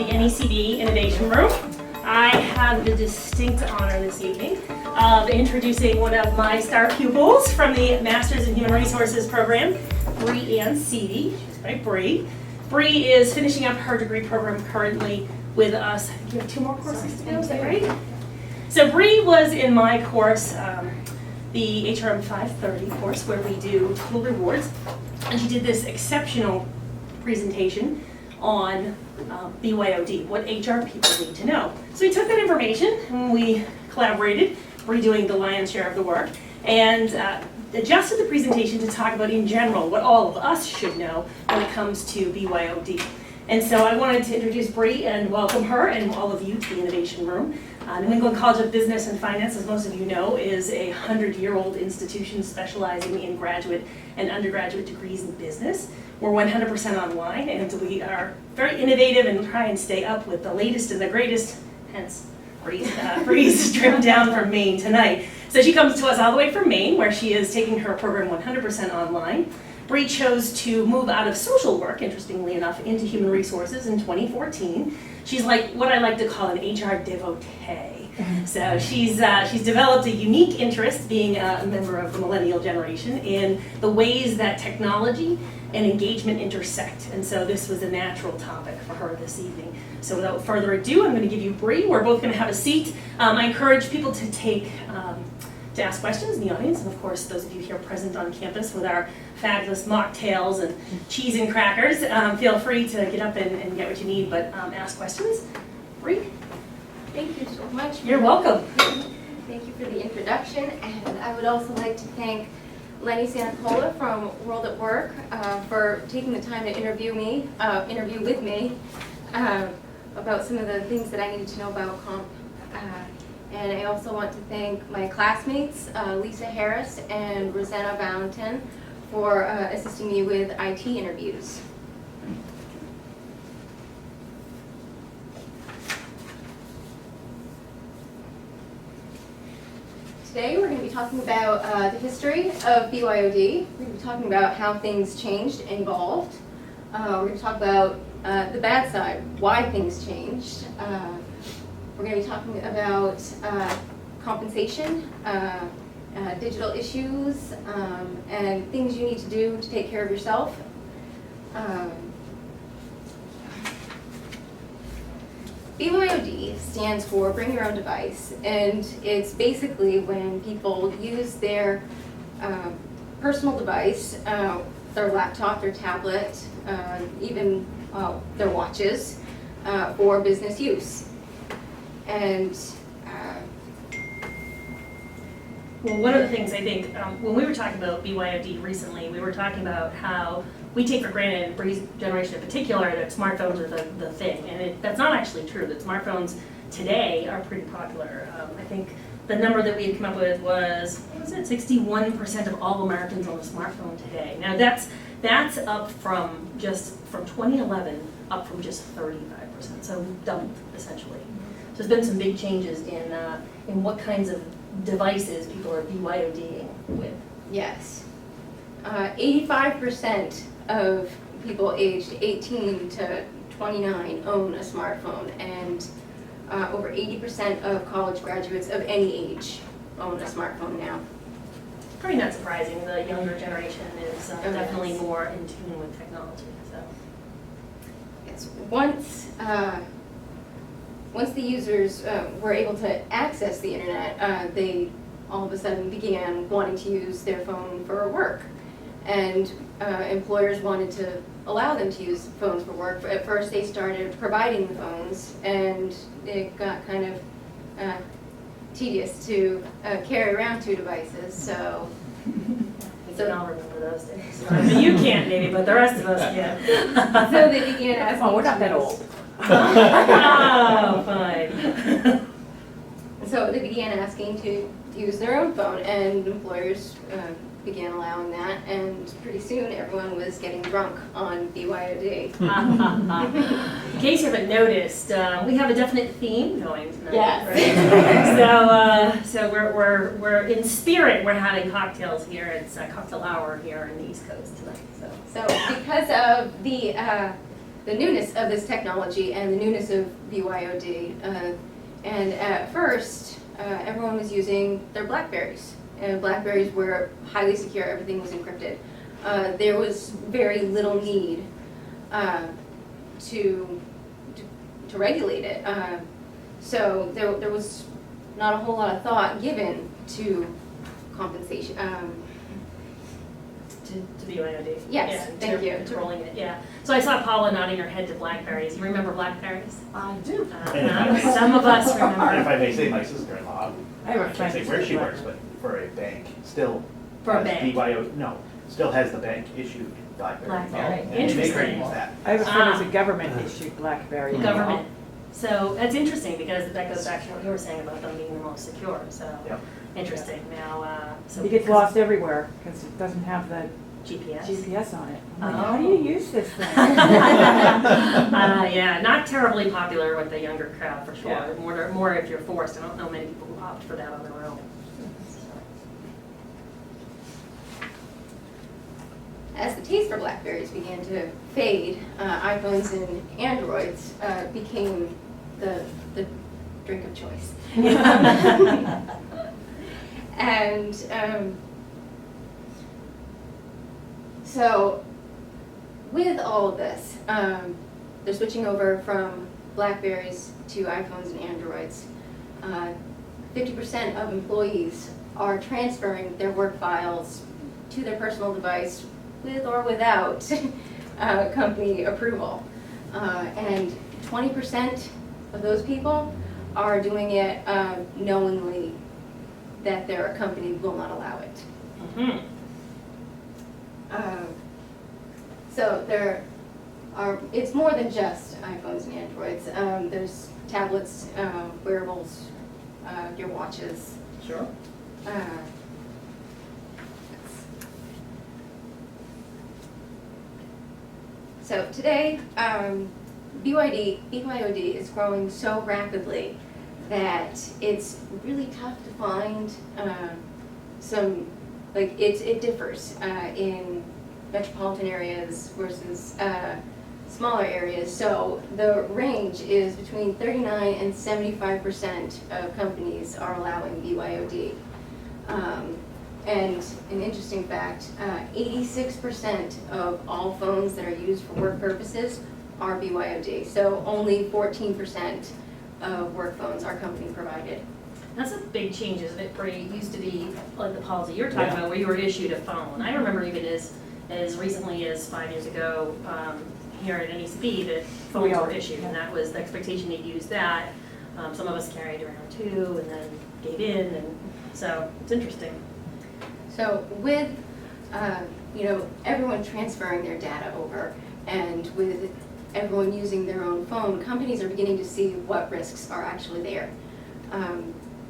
the NECD Innovation Room. I have the distinct honor this evening of introducing one of my star pupils from the Masters in Human Resources program, Bre Seavey. She's by Bre. Bre is finishing up her degree program currently with us. I think you have 2 more courses to go, is that right? So Bre was in my course, the HRM 530 course, where we do total rewards, and she did this exceptional presentation on BYOD, what HR people need to know. So we took that information and we collaborated, redoing the lion's share of the work, and adjusted the presentation to talk about in general what all of us should know when it comes to BYOD. And so I wanted to introduce Bre and welcome her and all of you to the Innovation Room. New England College of Business and Finance, as most of you know, is a 100-year-old institution specializing in graduate and undergraduate degrees in business. We're 100% online, and we are very innovative and try and stay up with the latest and the greatest, hence Bre's trip down from Maine tonight. So she comes to us all the way from Maine, where she is taking her program 100% online. Bre chose to move out of social work, interestingly enough, into human resources in 2014. She's like what I like to call an HR devotee. So she's developed a unique interest, being a member of the millennial generation, in the ways that technology and engagement intersect. And so this was a natural topic for her this evening. So without further ado, I'm going to give you Bre. We're both going to have a seat. I encourage people to ask questions in the audience, and of course those of you here present on campus with our fabulous mocktails and cheese and crackers, feel free to get up and get what you need, but ask questions. Bre? Thank you so much. You're welcome. Thank you for the introduction, and I would also like to thank Lenny Santacola from World at Work for taking the time to interview with me about some of the things that I needed to know about comp. And I also want to thank my classmates, Lisa Harris and Rosanna Valentin, for assisting me with IT interviews. Today we're going to be talking about the history of BYOD. We're going to be talking about how things changed and evolved. We're going to talk about the bad side, why things changed. We're going to be talking about compensation, digital issues, and things you need to do to take care of yourself. BYOD stands for Bring Your Own Device, and it's basically when people use their personal device, their laptop, their tablet, even their watches, for business use. And well, one of the things I think, when we were talking about BYOD recently, we were talking about how we take for granted, in Bre's generation in particular, that smartphones are the thing. And that's not actually true, that smartphones today are pretty popular. I think the number that we had come up with was, what was it, 61% of all Americans own a smartphone today. Now that's up from 2011, up from just 35%, so we've doubled essentially. So there's been some big changes in what kinds of devices people are BYODing with. yes, 85% of people aged 18 to 29 own a smartphone, and over 80% of college graduates of any age own a smartphone now. Probably not surprising. The younger generation is definitely more in tune with technology. So Yes, once the users were able to access the internet, they all of a sudden began wanting to use their phone for work. And employers wanted to allow them to use phones for work. At first they started providing the phones, and it got kind of tedious to carry around 2 devices. So we can all remember those days. You can't maybe, but the rest of us can. So they began asking. Oh, we're not that old. Oh, fine. So they began asking to use their own phone, and employers began allowing that, and pretty soon everyone was getting drunk on BYOD. In case you haven't noticed, we have a definite theme going tonight. Yes. Right? So we're in spirit. We're having cocktails here. It's a cocktail hour here in the East Coast tonight. So because of the the newness of this technology and the newness of BYOD. And at first, everyone was using their Blackberries. And Blackberries were highly secure, everything was encrypted. There was very little need to regulate it. So there was not a whole lot of thought given to compensation. To BYOD. Yes, yeah, thank you. To rolling it, yeah. So I saw Paula nodding her head to Blackberries. You remember Blackberries? I do. Some of us If remember. I may say, my sister-in-law, I have a I can't friend say who's where a she works, Blackberry. but for a bank, still For a has bank. no, still has the bank issued Blackberry. Blackberry. And they make her Interesting. use that. I have a friend who's a government-issued BlackBerry. Government. So that's interesting because that goes back to what you were saying about them being the most secure. So Yep. interesting. Now, so It gets lost everywhere because it doesn't have the GPS. GPS on it. I'm like, Oh. how do you use this thing? Yeah, not terribly popular with the younger crowd for sure. Yeah. More if you're forced. I don't know many people who opt for that on their own. As the taste for Blackberries began to fade, iPhones and Androids became the drink of choice. And so with all of this, they're switching over from Blackberries to iPhones and Androids. 50% of employees are transferring their work files to their personal device with or without company approval. And 20% of those people are doing it knowingly that their company will not allow it. Mm-hmm. So there are, it's more than just iPhones and Androids. There's tablets, wearables, your watches. Sure. So today, BYOD is growing so rapidly that it's really tough to find some, like it differs in metropolitan areas versus smaller areas. So the range is between 39 and 75% of companies are allowing BYOD. And an interesting fact, 86% of all phones that are used for work purposes are BYOD. So only 14% of work phones are company provided. That's a big change, isn't it? Bre? It used to be like the policy you're talking Yeah. about, where you were issued a phone. I remember even as recently as 5 years ago, here at NECB, that phones were issued, and that was the expectation to use that. Some of us carried around two, and then gave in, and so it's interesting. So with, everyone transferring their data over, and with everyone using their own phone, companies are beginning to see what risks are actually there.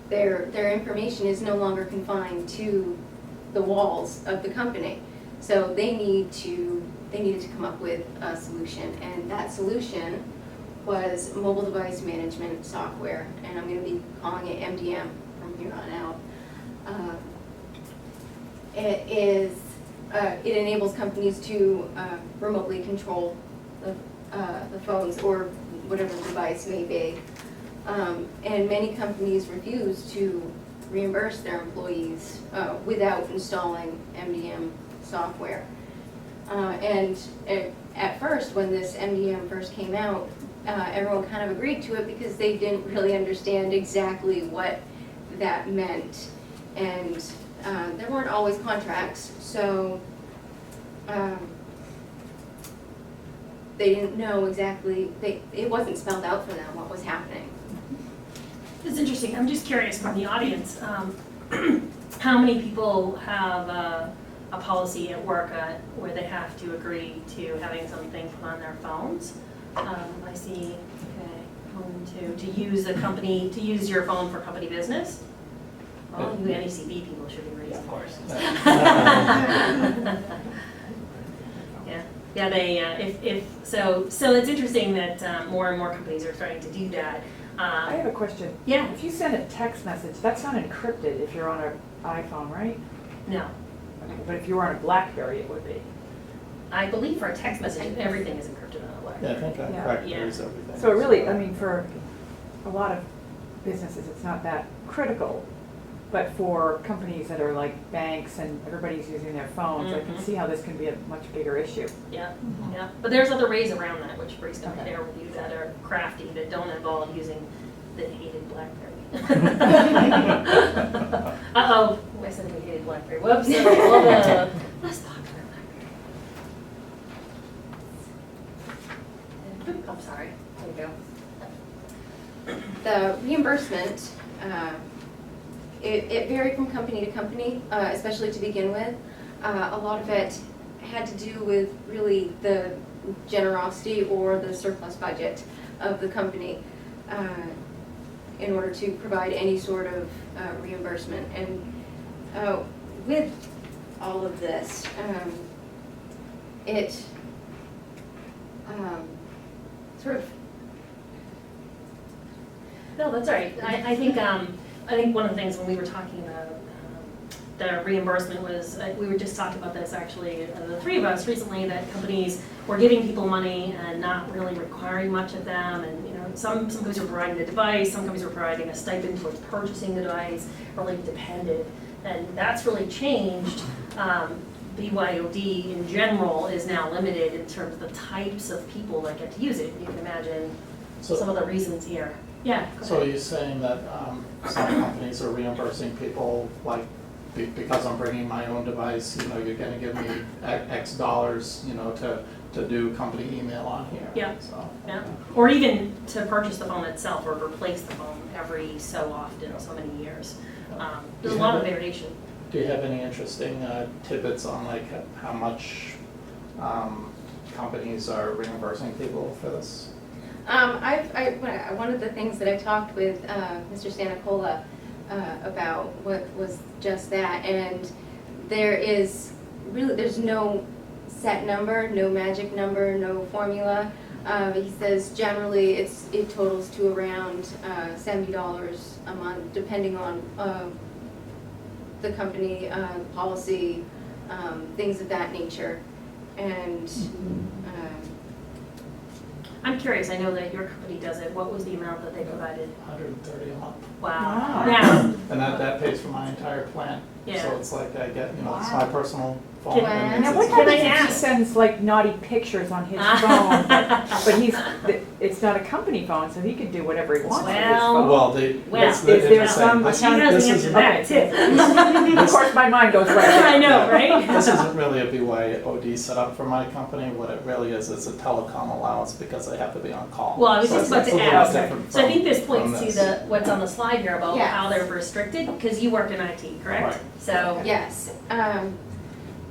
Their information is no longer confined to the walls of the company. So they needed to come up with a solution, and that solution was mobile device management software, and I'm going to be calling it MDM from here on out. It enables companies to remotely control the phones or whatever the device may be. And many companies refuse to reimburse their employees without installing MDM software. And at first, when this MDM first came out, everyone kind of agreed to it because they didn't really understand exactly what that meant. And there weren't always contracts, so they didn't know exactly, it wasn't spelled out for them what was happening. It's interesting. I'm just curious from the audience, how many people have a policy at work where they have to agree to having something put on their phones? I see, okay, to use your phone for company business? Well, you NECB people should be raising. Of course. Yeah, they, so it's interesting that more and more companies are starting to do that. I have a question. Yeah. If you send a text message, that's not encrypted if you're on an iPhone, right? No. Okay, but if you were on a BlackBerry, it would be. I believe for a text message, everything is encrypted on a Yeah, I BlackBerry. think Yeah. Blackberry is everything. So it really, I mean, for a lot of businesses, it's not that critical. But for companies that are like banks and everybody's using their phones, I can Mhm. see how this can be a much bigger issue. Yeah, yeah. But there's other ways around that, which Bre's gonna Okay. share with you, that are crafty, that don't involve using the hated BlackBerry. Uh-oh, I said we hated BlackBerry. Whoops, well, the less popular BlackBerry. I'm sorry, there you go. The reimbursement, it varied from company to company, especially to begin with. A lot of it had to do with really the generosity or the surplus budget of the company in order to provide any sort of reimbursement. And with all of this, it sort of No, that's all right. I think one of the things when we were talking about the reimbursement was, we were just talking about this actually, the three of us recently, that companies were giving people money and not really requiring much of them. And, you know, some companies were providing the device, some companies were providing a stipend towards purchasing the device, really depended. And that's really changed. BYOD in general is now limited in terms of the types of people that get to use it. You can imagine some of the reasons here. Yeah, go So ahead. are you saying that some companies are reimbursing people, like, because I'm bringing my own device, you know, you're gonna give me X dollars, you know, to do company email on here? Yeah. So, Yeah, or even to purchase the phone itself or replace the phone every so often, so many years. There's a lot of variation. Do you have any interesting tidbits on like how much companies are reimbursing people for this? One of the things that I talked with Mr. Stanicola about what was just that, and there's no set number, no magic number, no formula. He says generally it totals to around $70 a month, depending on the company, policy, things of that nature. And I'm curious, I know that your company does it. What was the amount that they provided? $130 a month. Wow. Wow. Now, And that pays for my entire plan. Yeah. So it's like I get, you know, it's Wow. my personal phone. Can- and Now, it's- what it's- Can I happens if he ask? sends like naughty pictures on his phone, but it's not a company phone, so he can do whatever he wants with his Well, phone? Well, Well, is there some this, she has this the answer to isn't, that too. Of course, my mind goes right there. I know, right? this isn't really a BYOD setup for my company. What it really is a telecom allowance because I have to be on call. Well, I was So just it's about to a little ask. different So I from- think this from points to this. what's on the slide here about Yes. how they're restricted, because you work in IT, correct? Right. So, yes,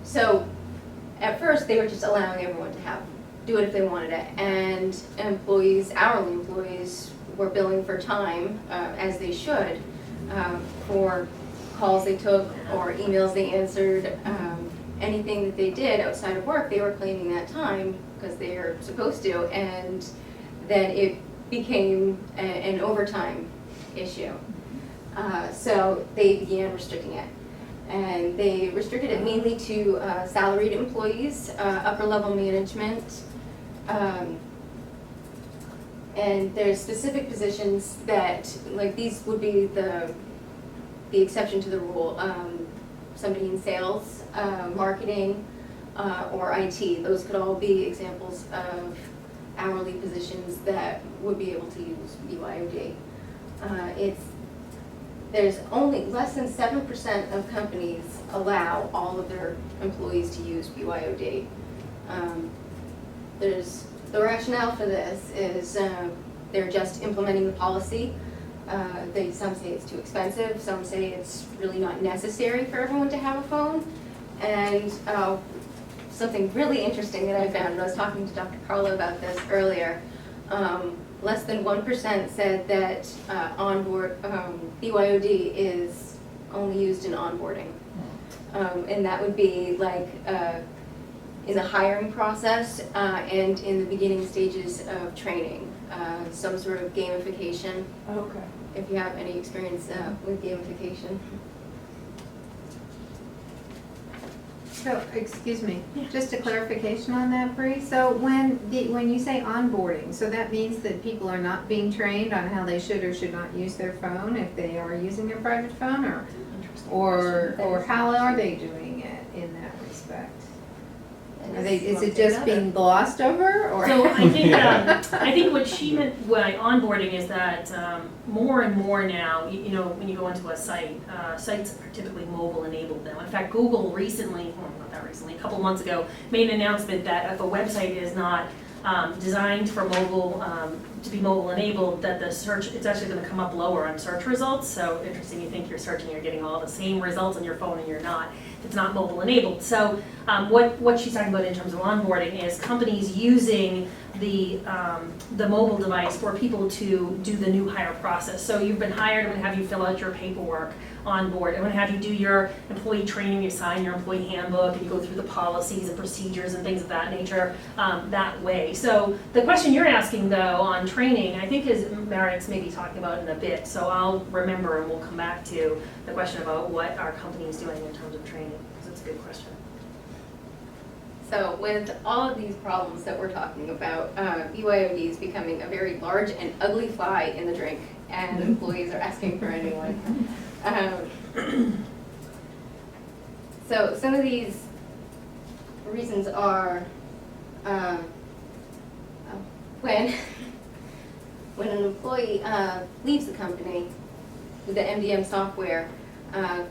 so at first they were just allowing everyone to do it if they wanted it, and hourly employees were billing for time, as they should, for calls they took or emails they answered, anything that they did outside of work, they were claiming that time because they are supposed to, and then it became an overtime issue. So they began restricting it. And they restricted it mainly to salaried employees, upper level management. And there's specific positions that, like, these would be the exception to the rule. Somebody in sales, marketing, or IT, those could all be examples of hourly positions that would be able to use BYOD. There's only less than 7% of companies allow all of their employees to use BYOD. The rationale for this is they're just implementing the policy. Some say it's too expensive, some say it's really not necessary for everyone to have a phone. And something really interesting that I found, and I was talking to Dr. Carla about this earlier, less than 1% said that BYOD is only used in onboarding. And that would be like in the hiring process and in the beginning stages of training, some sort of gamification, Okay. if you have any experience with gamification. So, excuse me, Yeah. just a clarification on that, Bre. So when you say onboarding, so that means that people are not being trained on how they should or should not use their phone if they are using their private phone, or how are they doing it in that respect? Is it just being glossed over, or? So I think what she meant by onboarding is that more and more now, you know, when you go into a site, sites are typically mobile enabled now. In fact, Google recently, well, not that recently, a couple months ago, made an announcement that if a website is not designed for mobile, to be mobile enabled, that the search, it's actually going to come up lower on search results. So interesting, you think you're searching, you're getting all the same results on your phone and you're not. It's not mobile enabled. So what she's talking about in terms of onboarding is companies using the mobile device for people to do the new hire process. So you've been hired, I'm going to have you fill out your paperwork on board. I'm going to have you do your employee training, you sign your employee handbook, and you go through the policies and procedures and things of that nature that way. So the question you're asking, though, on training, I think is Merritt's maybe talking about in a bit. So I'll remember and we'll come back to the question about what our company is doing in terms of training, because it's a good question. So with all of these problems that we're talking about, BYOD is becoming a very large and ugly fly in the drink, and employees are asking for a new one. So some of these reasons are when an employee leaves the company with the MDM software,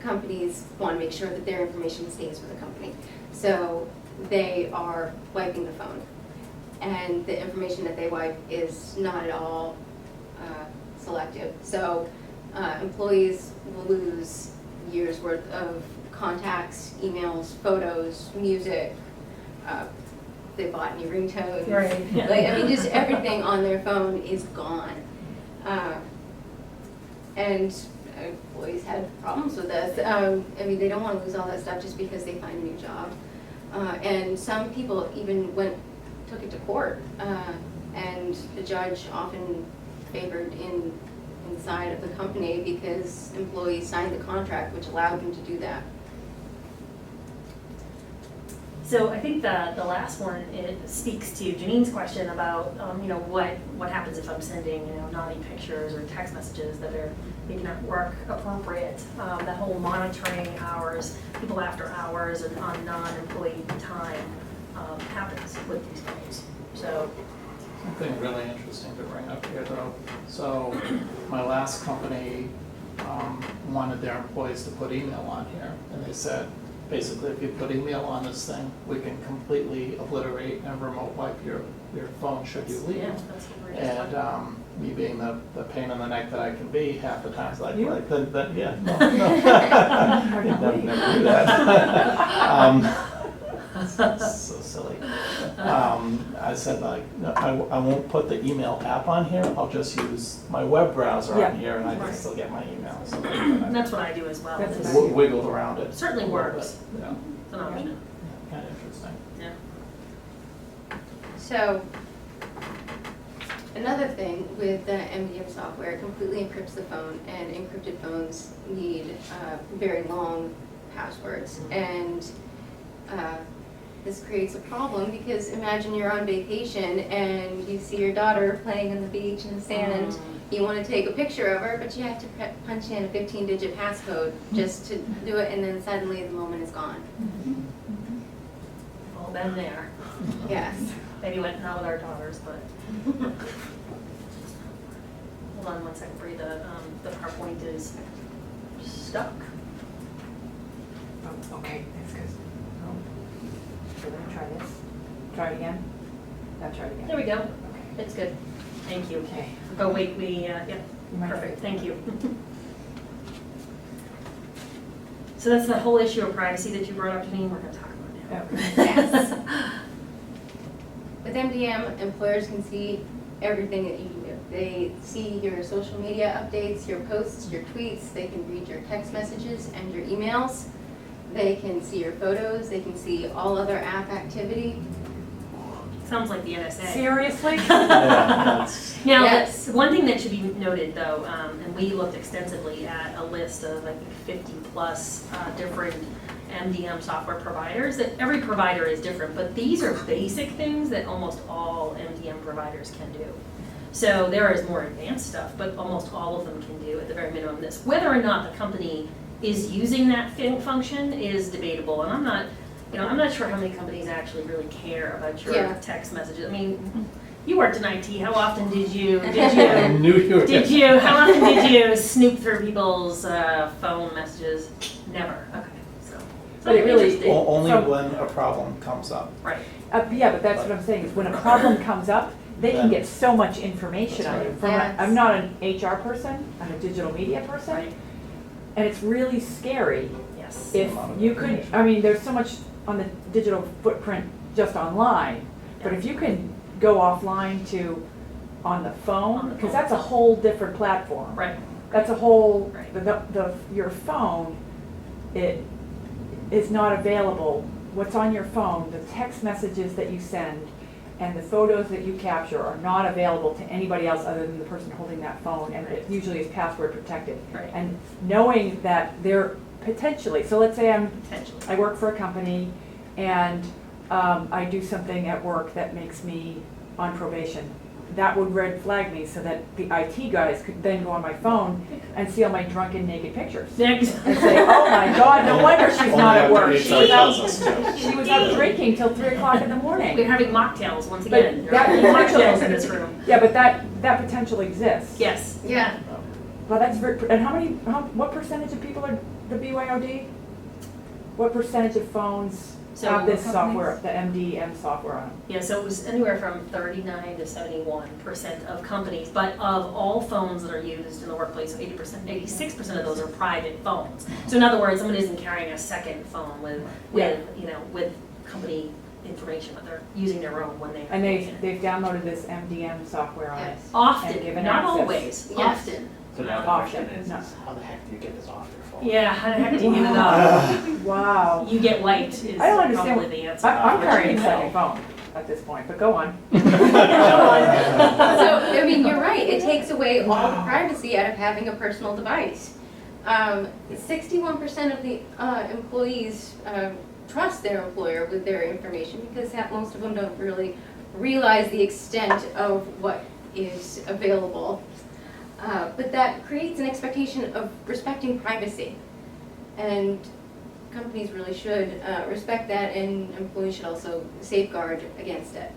companies want to make sure that their information stays with the company. So they are wiping the phone, and the information that they wipe is not at all selective. So employees will lose years worth of contacts, emails, photos, music. They bought new ringtones. Right. Yeah. Like, I mean, just everything on their phone is gone. And employees had problems with this. I mean, they don't want to lose all that stuff just because they find a new job. And some people even took it to court, and the judge often favored inside of the company because employees signed the contract which allowed them to do that. So I think the last one, it speaks to Janine's question about, you know, what happens if I'm sending, you know, naughty pictures or text messages that are maybe not work appropriate. That whole monitoring hours, people after hours and on non-employee time happens with these phones. So. Something really interesting to bring up here, though. So my last company wanted their employees to put email on here, and they said, basically, if you put email on this thing, we can completely obliterate and remote wipe your phone should you leave. Yeah, that's what we're just talking about. And me being the pain in the neck that I can be, half the times like yeah, no, never do that. So silly. I said like, no, I won't put the email app on here. I'll just use my web browser Yeah. on here, and I can Right. still get my email. So And that's what I do as well. That's It's what wiggled around it. certainly a little works. bit, Yeah, an option. kind of interesting. Yeah. So another thing with the MDM software, it completely encrypts the phone, and encrypted phones need very long passwords. And this creates a problem because imagine you're on vacation and you see your daughter playing on the beach in the sand. You want to take a picture of her, but you have to punch in a 15-digit passcode just to do it, and then suddenly the moment is gone. All been there. Yes. Maybe not with our daughters, but. Hold on one second, Bree. The PowerPoint is stuck. Oh, okay, that's good. So let me try this. Try it again? Now try it again. There we go. Okay. It's good. Thank you. Okay. Oh, wait, yeah, You might perfect. have- Thank you. So that's the whole issue of privacy that you brought up, Janine, we're going to talk about now. Okay. Yes. With MDM, employers can see everything that you do. They see your social media updates, your posts, your tweets. They can read your text messages and your emails. They can see your photos. They can see all other app activity. Sounds like the NSA. Seriously? Yeah, Now, Yes. one thing that should be noted, though, and we looked extensively at a list of, I think, 50 plus different MDM software providers, that every provider is different, but these are basic things that almost all MDM providers can do. So there is more advanced stuff, but almost all of them can do at the very minimum this. Whether or not the company is using that function is debatable, and I'm not sure how many companies actually really care about your Yeah. text messages. I mean, you worked in IT, how often I knew you were. how often did you snoop through people's phone messages? Never, okay, so. But it really- interesting. Only So- when a problem comes up. Right, Yeah, but that's what I'm saying, is when a problem comes up, they can Then- get so much information on you. Yes. I'm not an HR person, I'm a digital media person, right, and it's really scary yes. if you could, I mean, there's so much on the digital footprint just online, but if you can go offline to, on the On phone, the because phone. that's a whole different platform. Right, That's a whole, Right. your phone, it is not available. What's on your phone, the text messages that you send and the photos that you capture are not available to anybody else other than the person holding that phone, and it usually is password protected. right, And knowing that they're potentially, so let's say potentially. I work for a company and I do something at work that makes me on probation. That would red flag me so that the IT guys could then go on my phone and see all my drunken naked pictures. Next. And say, oh my God, no wonder she's not at work. She Only was tells out, us to. she was out drinking till 3 o'clock in the We're morning. having mocktails once But again. There that are potential- mocktails in this room. Yeah, but that potential exists. Yes. Yeah. Well, that's very, and what percentage of people are the BYOD? What percentage of phones So have this companies? software, the MDM software on them? Yeah, so it was anywhere from 39 to 71% of companies, but of all phones that are used in the workplace, 80%, 86% of those are private phones. So in other words, someone isn't carrying a second phone with company information, but they're using their own when they. And they've downloaded this MDM software on it. Yes. And Often, given not access. always, Yes. often. So now the Option, question is, no. how the heck do you get this off your phone? Yeah, how the heck do you get it off? Wow. You get wiped is I don't understand probably what- the answer. I'm But carrying you a know. second phone at this point, but go on. So, I mean, you're right, it takes away all the privacy out of having a personal device. 61% of the employees trust their employer with their information because most of them don't really realize the extent of what is available. But that creates an expectation of respecting privacy. And companies really should respect that, and employees should also safeguard against it.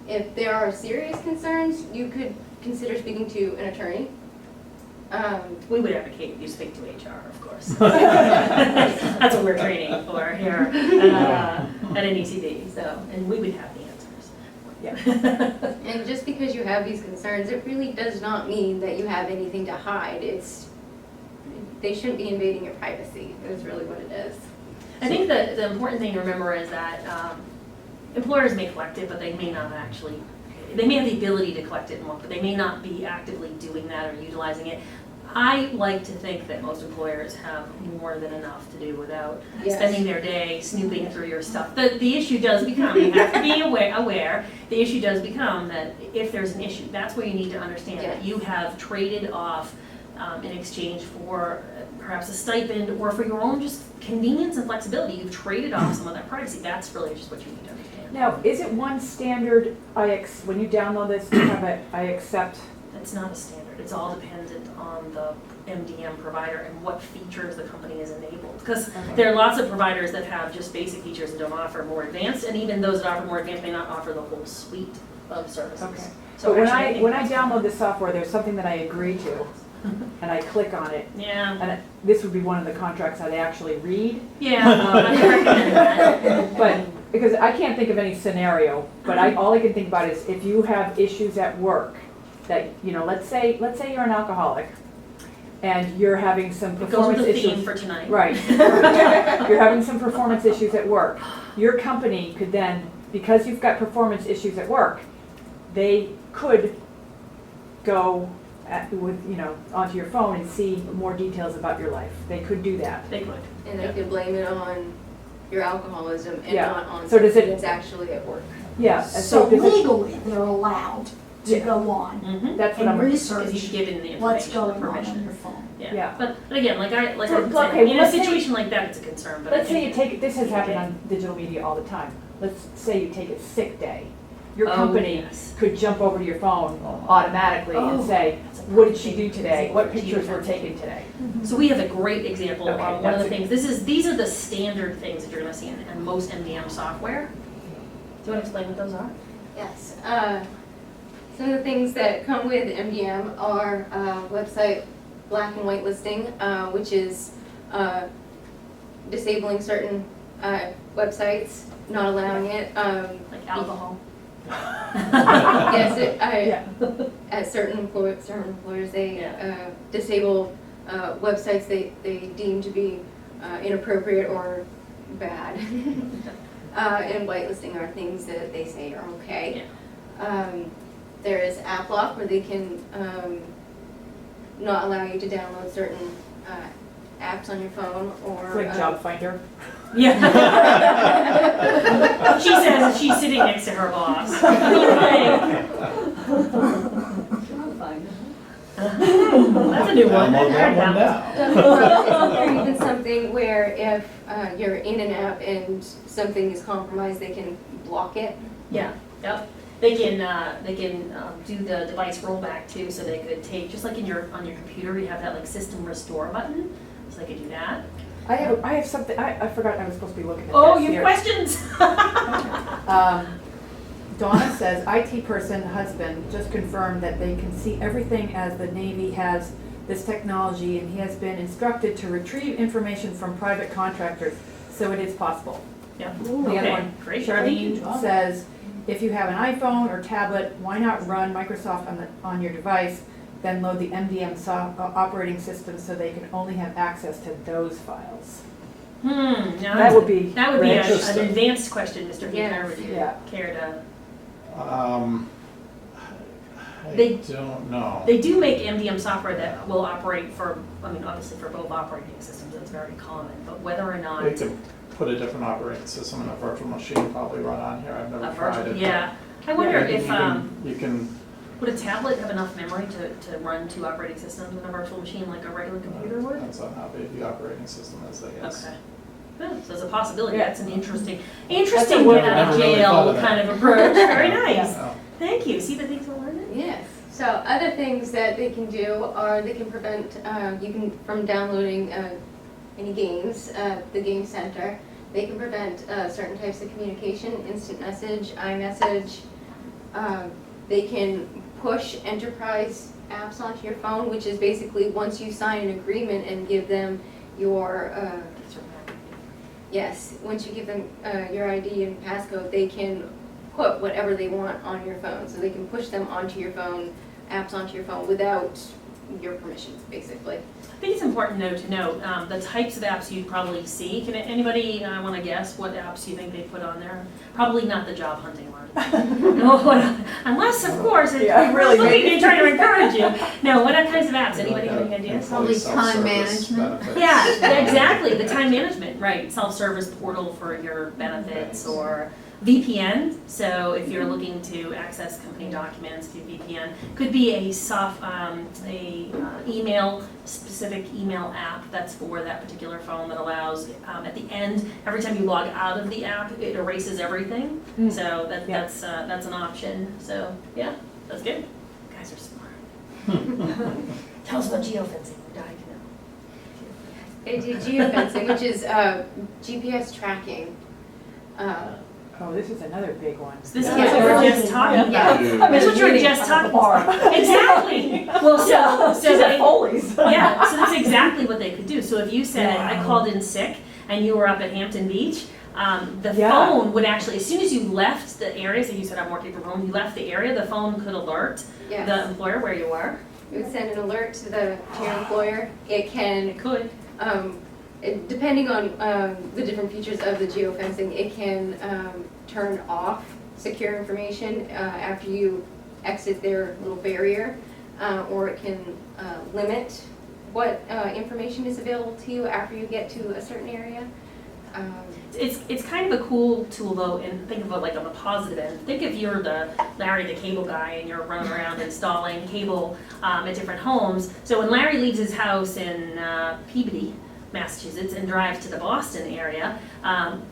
If there are serious concerns, you could consider speaking to an attorney. We would advocate you speak to HR, of course. That's what we're training for here at NECD, so, and we would have the answers. Yeah. And just because you have these concerns, it really does not mean that you have anything to hide. They shouldn't be invading your privacy, is really what it is. I think that the important thing to remember is that employers may collect it, but they may not actually, they may have the ability to collect it, but they may not be actively doing that or utilizing it. I like to think that most employers have more than enough to do without Yes. spending their day snooping through your stuff. The issue does become, you have to be aware, the issue does become that if there's an issue, that's where you need to understand that Yes. you have traded off in exchange for perhaps a stipend or for your own just convenience and flexibility. You've traded off some of that privacy. That's really just what you need to understand. Now, is it one standard, when you download this, you have a, I accept? It's not a standard. It's all dependent on the MDM provider and what features the company has enabled. Because Okay. there are lots of providers that have just basic features and don't offer more advanced, and even those that offer more advanced may not offer the whole suite of services. Okay. So But actually, when I download this software, there's something that I agree to, and I click on it, Yeah, and this would be one of the contracts I'd actually read. yeah, I recommend that. But, because I can't think of any scenario, but all I can think about is if you have issues at work, that, let's say you're an alcoholic, and you're having some It goes with performance the theme issues. for tonight. Right. You're having some performance issues at work. Your company could then, because you've got performance issues at work, they could go onto your phone and see more details about your life. They could do that. They could. And they could blame it on your alcoholism and Yeah. not on So does something it- that's actually at work. Yeah. and So does it- legally, they're allowed to Yeah. go on Mm-hmm. That's what and I'm, Because research you've given the what's information, going on permission. your phone. Yeah. But again, like I So, was okay, saying, in a let's say- situation like that, it's a concern, but I Let's say you think take, this has happened on digital media all the time. Let's say you take a sick day. Your Oh, company yes. could jump over to your phone automatically and Oh. say, what did she do today? What pictures were taken today? So we have a great example Okay, of one of the that's things, these are the standard things that you're gonna see in most MDM software. Do you wanna explain what those are? Yes. Some of the things that come with MDM are website black and white listing, which is disabling certain websites, not allowing it. Like alcohol? Yes, Yeah. at certain employers, they Yeah. disable websites they deem to be inappropriate or bad. And whitelisting are things that they say are okay. There is app lock where they can not allow you to download certain apps on your phone or. It's like Job Finder. Yeah. She says she's sitting next to her boss. That's a new one. Download that one now. Or even something where if you're in an app and something is compromised, they can block it. Yeah, yep. They can do the device rollback too, so they could take, just like on your computer, you have that like system restore button, so they could do that. I have something, I forgot I was supposed to be looking at this Oh, you here. have questions? Donna says, IT person, husband, just confirmed that they can see everything as the Navy has this technology, and he has been instructed to retrieve information from private contractors, so it is possible. Yeah. The other Okay, one, great. Thank you. Charlene says, if you have an iPhone or tablet, why not run Microsoft on your device, then load the MDM operating system so they can only have access to those files? Now That would be an interesting. advanced question, Mr. Yes. Fiedler, would you Yeah. care to? I They- don't know. They do make MDM software that will operate for, I mean, obviously for both operating systems, it's very common, but whether or not. We could put a different operating system in a virtual machine, probably run on here, I've A never virtual, tried it. yeah. I wonder if, You can, would a tablet have enough memory to run two operating systems in a virtual machine like a regular computer would? depends on how big the operating system is, I guess. Okay. Yeah, so it's a possibility, Yeah. that's an interesting That's get a word out Never of really jail thought of that. kind of approach. Very nice. Yeah. Thank you. See the things we're learning? Yes. So other things that they can do are they can prevent you can from downloading any games, the game center. They can prevent certain types of communication, instant message, iMessage. They can push enterprise apps onto your phone, which is basically once you sign an agreement and give them your yes, once you give them your ID and passcode, they can put whatever they want on your phone. So they can push them onto your phone, apps onto your phone without your permissions, basically. I think it's important to note the types of apps you'd probably see. Can anybody want to guess what apps you think they put on there? Probably not the job hunting one. No, unless, of course, it's Yeah, really looking maybe. and trying to encourage you. No, what kinds of apps? Anybody have any ideas? Probably time Self-service management. benefits. Yeah, exactly, the time management, right, self-service portal for your benefits or VPN, so if you're looking to access company documents through VPN, could be a specific email app that's for that particular phone that allows, at the end, every time you log out of the app, it erases everything, so Yeah. that's an option, so, yeah, that's good. You guys are smart. Tell us about geofencing, we're dying to know. They do geofencing, which is GPS tracking. Oh, this is another big one. So this is Yeah. what we were just talking about. Yeah. That's what you were just talking about. Exactly. Well, so She's they, at Foley's. yeah, so that's exactly what they could do. So if you said, I called in sick and you were up at Hampton Beach, the Yeah. phone would actually, as soon as you left the area, so you said I'm working from home, you left the area, the phone could alert the Yes. employer where you were. It would send an alert to your employer. It can It could. depending on the different features of the geofencing, it can turn off secure information after you exit their little barrier, or it can limit what information is available to you after you get to a certain area. It's kind of a cool tool though, and think of it like on the positive end. Think if you're Larry the cable guy and you're running around installing cable at different homes. So when Larry leaves his house in Peabody, Massachusetts, and drives to the Boston area,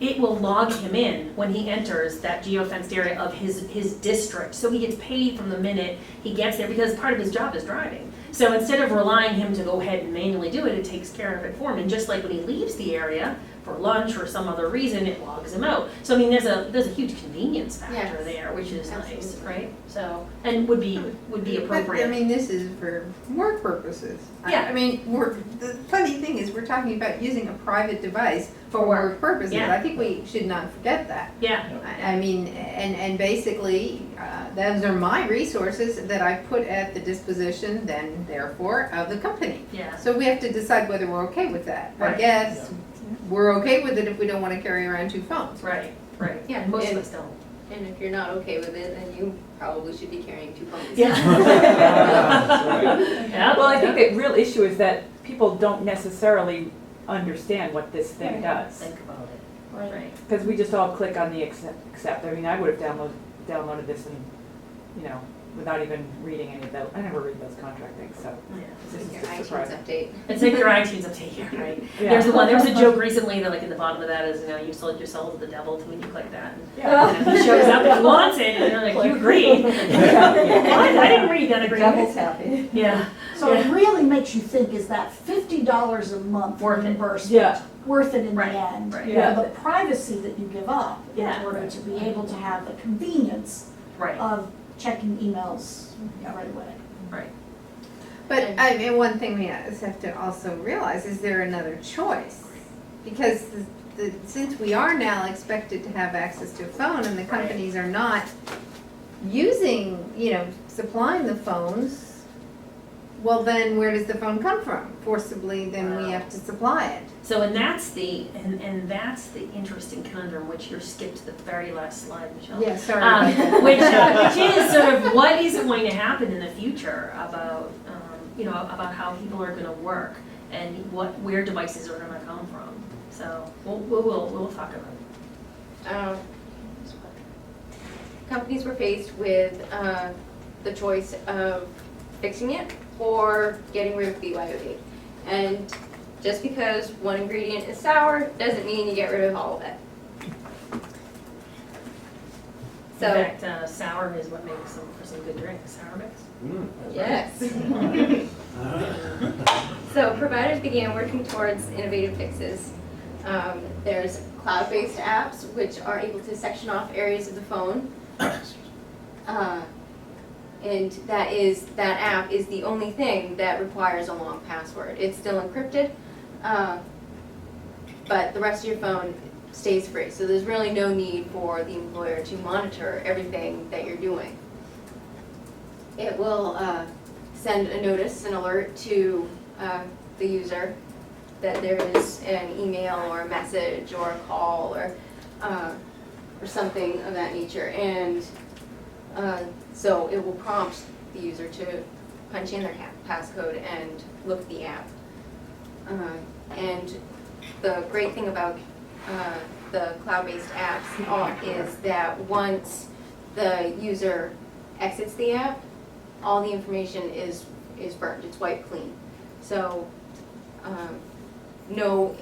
it will log him in when he enters that geofenced area of his district. So he gets paid from the minute he gets there because part of his job is driving. So instead of relying him to go ahead and manually do it, it takes care of it for him. And just like when he leaves the area for lunch or some other reason, it logs him out. So I mean, there's a huge convenience factor Yes. there, which is nice, Absolutely. right? So, and would be But, I appropriate. mean, this is for work purposes. Yeah. I mean, the funny thing is, we're talking about using a private device for work purposes. Yeah. I think we should not forget that. Yeah, I mean, and basically, those are my resources that I put at the disposition, then therefore, of the company. yeah. So we have to decide whether we're okay with that. I Right. guess we're okay with it if we don't want to carry around two phones. Right, right. Yeah, And most of and- us don't. And if you're not okay with it, then you probably should be carrying 2 phones. Yeah. Well, I think the real issue is that people don't necessarily understand what this thing does. Think about it. Right. Right. Because we just all click on the accept. I mean, I would have downloaded this and, you know, without even reading any of those. I never read those contract things, so Yeah. this is Your just iTunes surprising. update. It's like your iTunes update here, right? Yeah. There was a joke recently that like at the bottom of that is, you know, you sold your soul to the devil when you click that. And, Yeah. you know, he shows up and he wants it and you're like, you agree. What? I didn't read that agreement. happy. Yeah. So it really makes you think, is that $50 a month Worth it. reimbursement Yeah. worth it in the Right, end? right. Yeah. For the privacy that you give up in Yeah. order to be able to have the convenience Right, of checking emails right away. right. But I mean, one thing we have to also realize is there another choice? Because since we are now expected to have access to a phone and the companies are not using, supplying the phones, well then where does the phone come from? Forcibly, then we have to supply it. So, and that's the interesting conundrum, which you're skipped to the very last slide, Michelle. Yeah, sorry. Which is sort of what is going to happen in the future about, about how people are gonna work and where devices are gonna come from. So, we'll talk about it. Companies were faced with the choice of fixing it or getting rid of BYOD. And just because one ingredient is sour doesn't mean you get rid of all of it. In So, fact, sour is what makes them for some good drinks, sour mix. yes. So providers began working towards innovative fixes. There's cloud-based apps which are able to section off areas of the phone. And that app is the only thing that requires a long password. It's still encrypted, but the rest of your phone stays free. So there's really no need for the employer to monitor everything that you're doing. It will send a notice, an alert to the user that there is an email or a message or a call or something of that nature. And so it will prompt the user to punch in their passcode and look at the app. And the great thing about the cloud-based apps is that once the user exits the app, all the information is burned, it's wiped clean. So no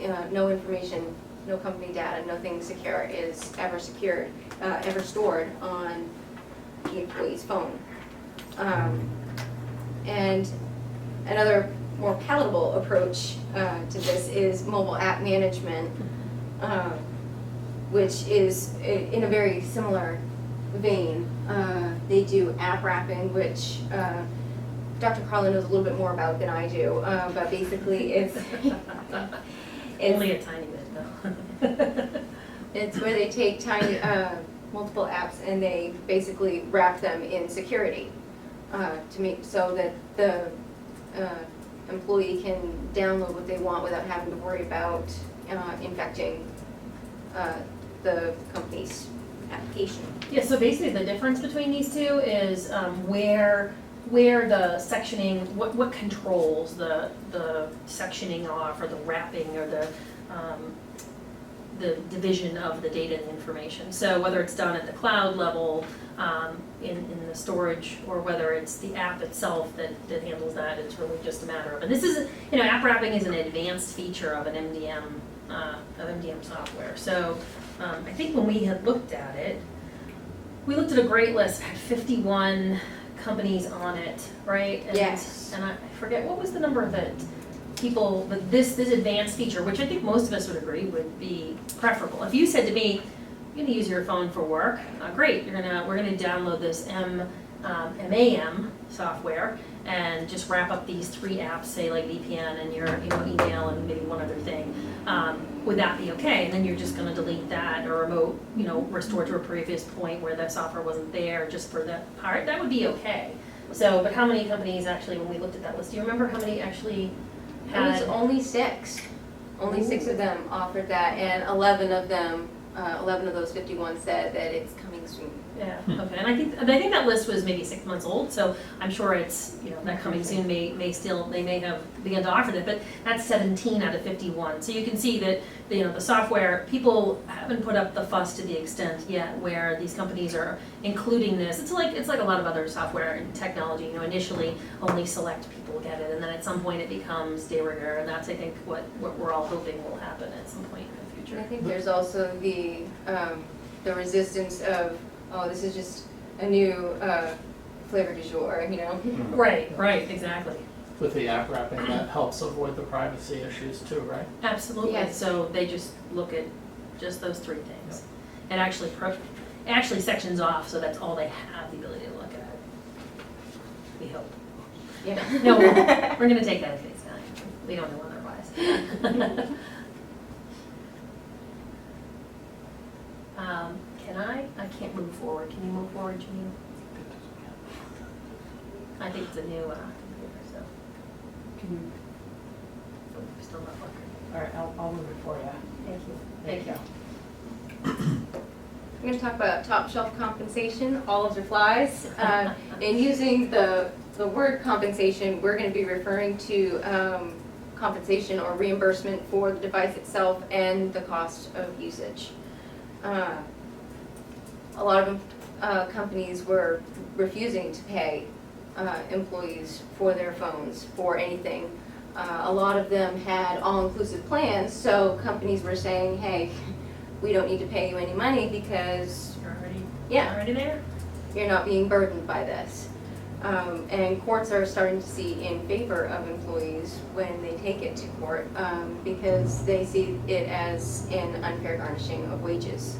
information, no company data, nothing secure is ever stored on the employee's phone. And another more palatable approach to this is mobile app management, which is in a very similar vein. They do app wrapping, which Dr. Carla knows a little bit more about than I do, but basically it's Only a tiny bit, though. it's where they take tiny multiple apps and they basically wrap them in security to make so that the employee can download what they want without having to worry about infecting the company's application. Yeah, so basically the difference between these two is where the sectioning, what controls the sectioning off or the wrapping or the division of the data and information. So whether it's done at the cloud level, in the storage, or whether it's the app itself that handles that, it's really just a matter of, and this is, app wrapping is an advanced feature of an MDM software. So I think when we had looked at it, we looked at a great list, had 51 companies on it, right? And, Yes. And I forget, what was the number that people, but this advanced feature, which I think most of us would agree would be preferable. If you said to me, you're gonna use your phone for work, great, we're gonna download this MAM software and just wrap up these 3 apps, say like VPN and your email and maybe one other thing. Would that be okay? And then you're just gonna delete that or remote, restore to a previous point where that software wasn't there just for that part, that would be okay. So, but how many companies actually, when we looked at that list, do you remember how many actually It was had? only 6. Only 6 of them offered that, and 11 of those 51 said that it's coming soon. Yeah, okay, and I think that list was maybe 6 months old, so I'm sure it's, that coming soon may still, they may have begun to offer that, but that's 17 out of 51. So you can see that, the software, people haven't put up the fuss to the extent yet where these companies are including this. It's like a lot of other software and technology, initially only select people get it, and then at some point it becomes de rigueur, and that's, I think, what we're all hoping will happen at some point in the future. And I think there's also the resistance of, oh, this is just a new flavor du jour, Right, exactly. With the app wrapping, that helps avoid the privacy issues too, right? Absolutely, Yes. so they just look at just those 3 things. It actually sections off, so that's all they have the ability to look at. We hope. Yeah. No, we're gonna take that at face value. We don't know otherwise. I can't move forward. Can you move forward, Janine? I think it's a new computer, so Can you, it's still not working. all right, I'll move it for you. Thank you. I'm going to talk about top shelf compensation, olives or flies. And using the word compensation, we're going to be referring to compensation or reimbursement for the device itself and the cost of usage. A lot of companies were refusing to pay employees for their phones, for anything. A lot of them had all-inclusive plans, so companies were saying, hey, we don't need to pay you any money because You're already there? you're not being burdened by this. And courts are starting to see in favor of employees when they take it to court because they see it as an unfair garnishing of wages.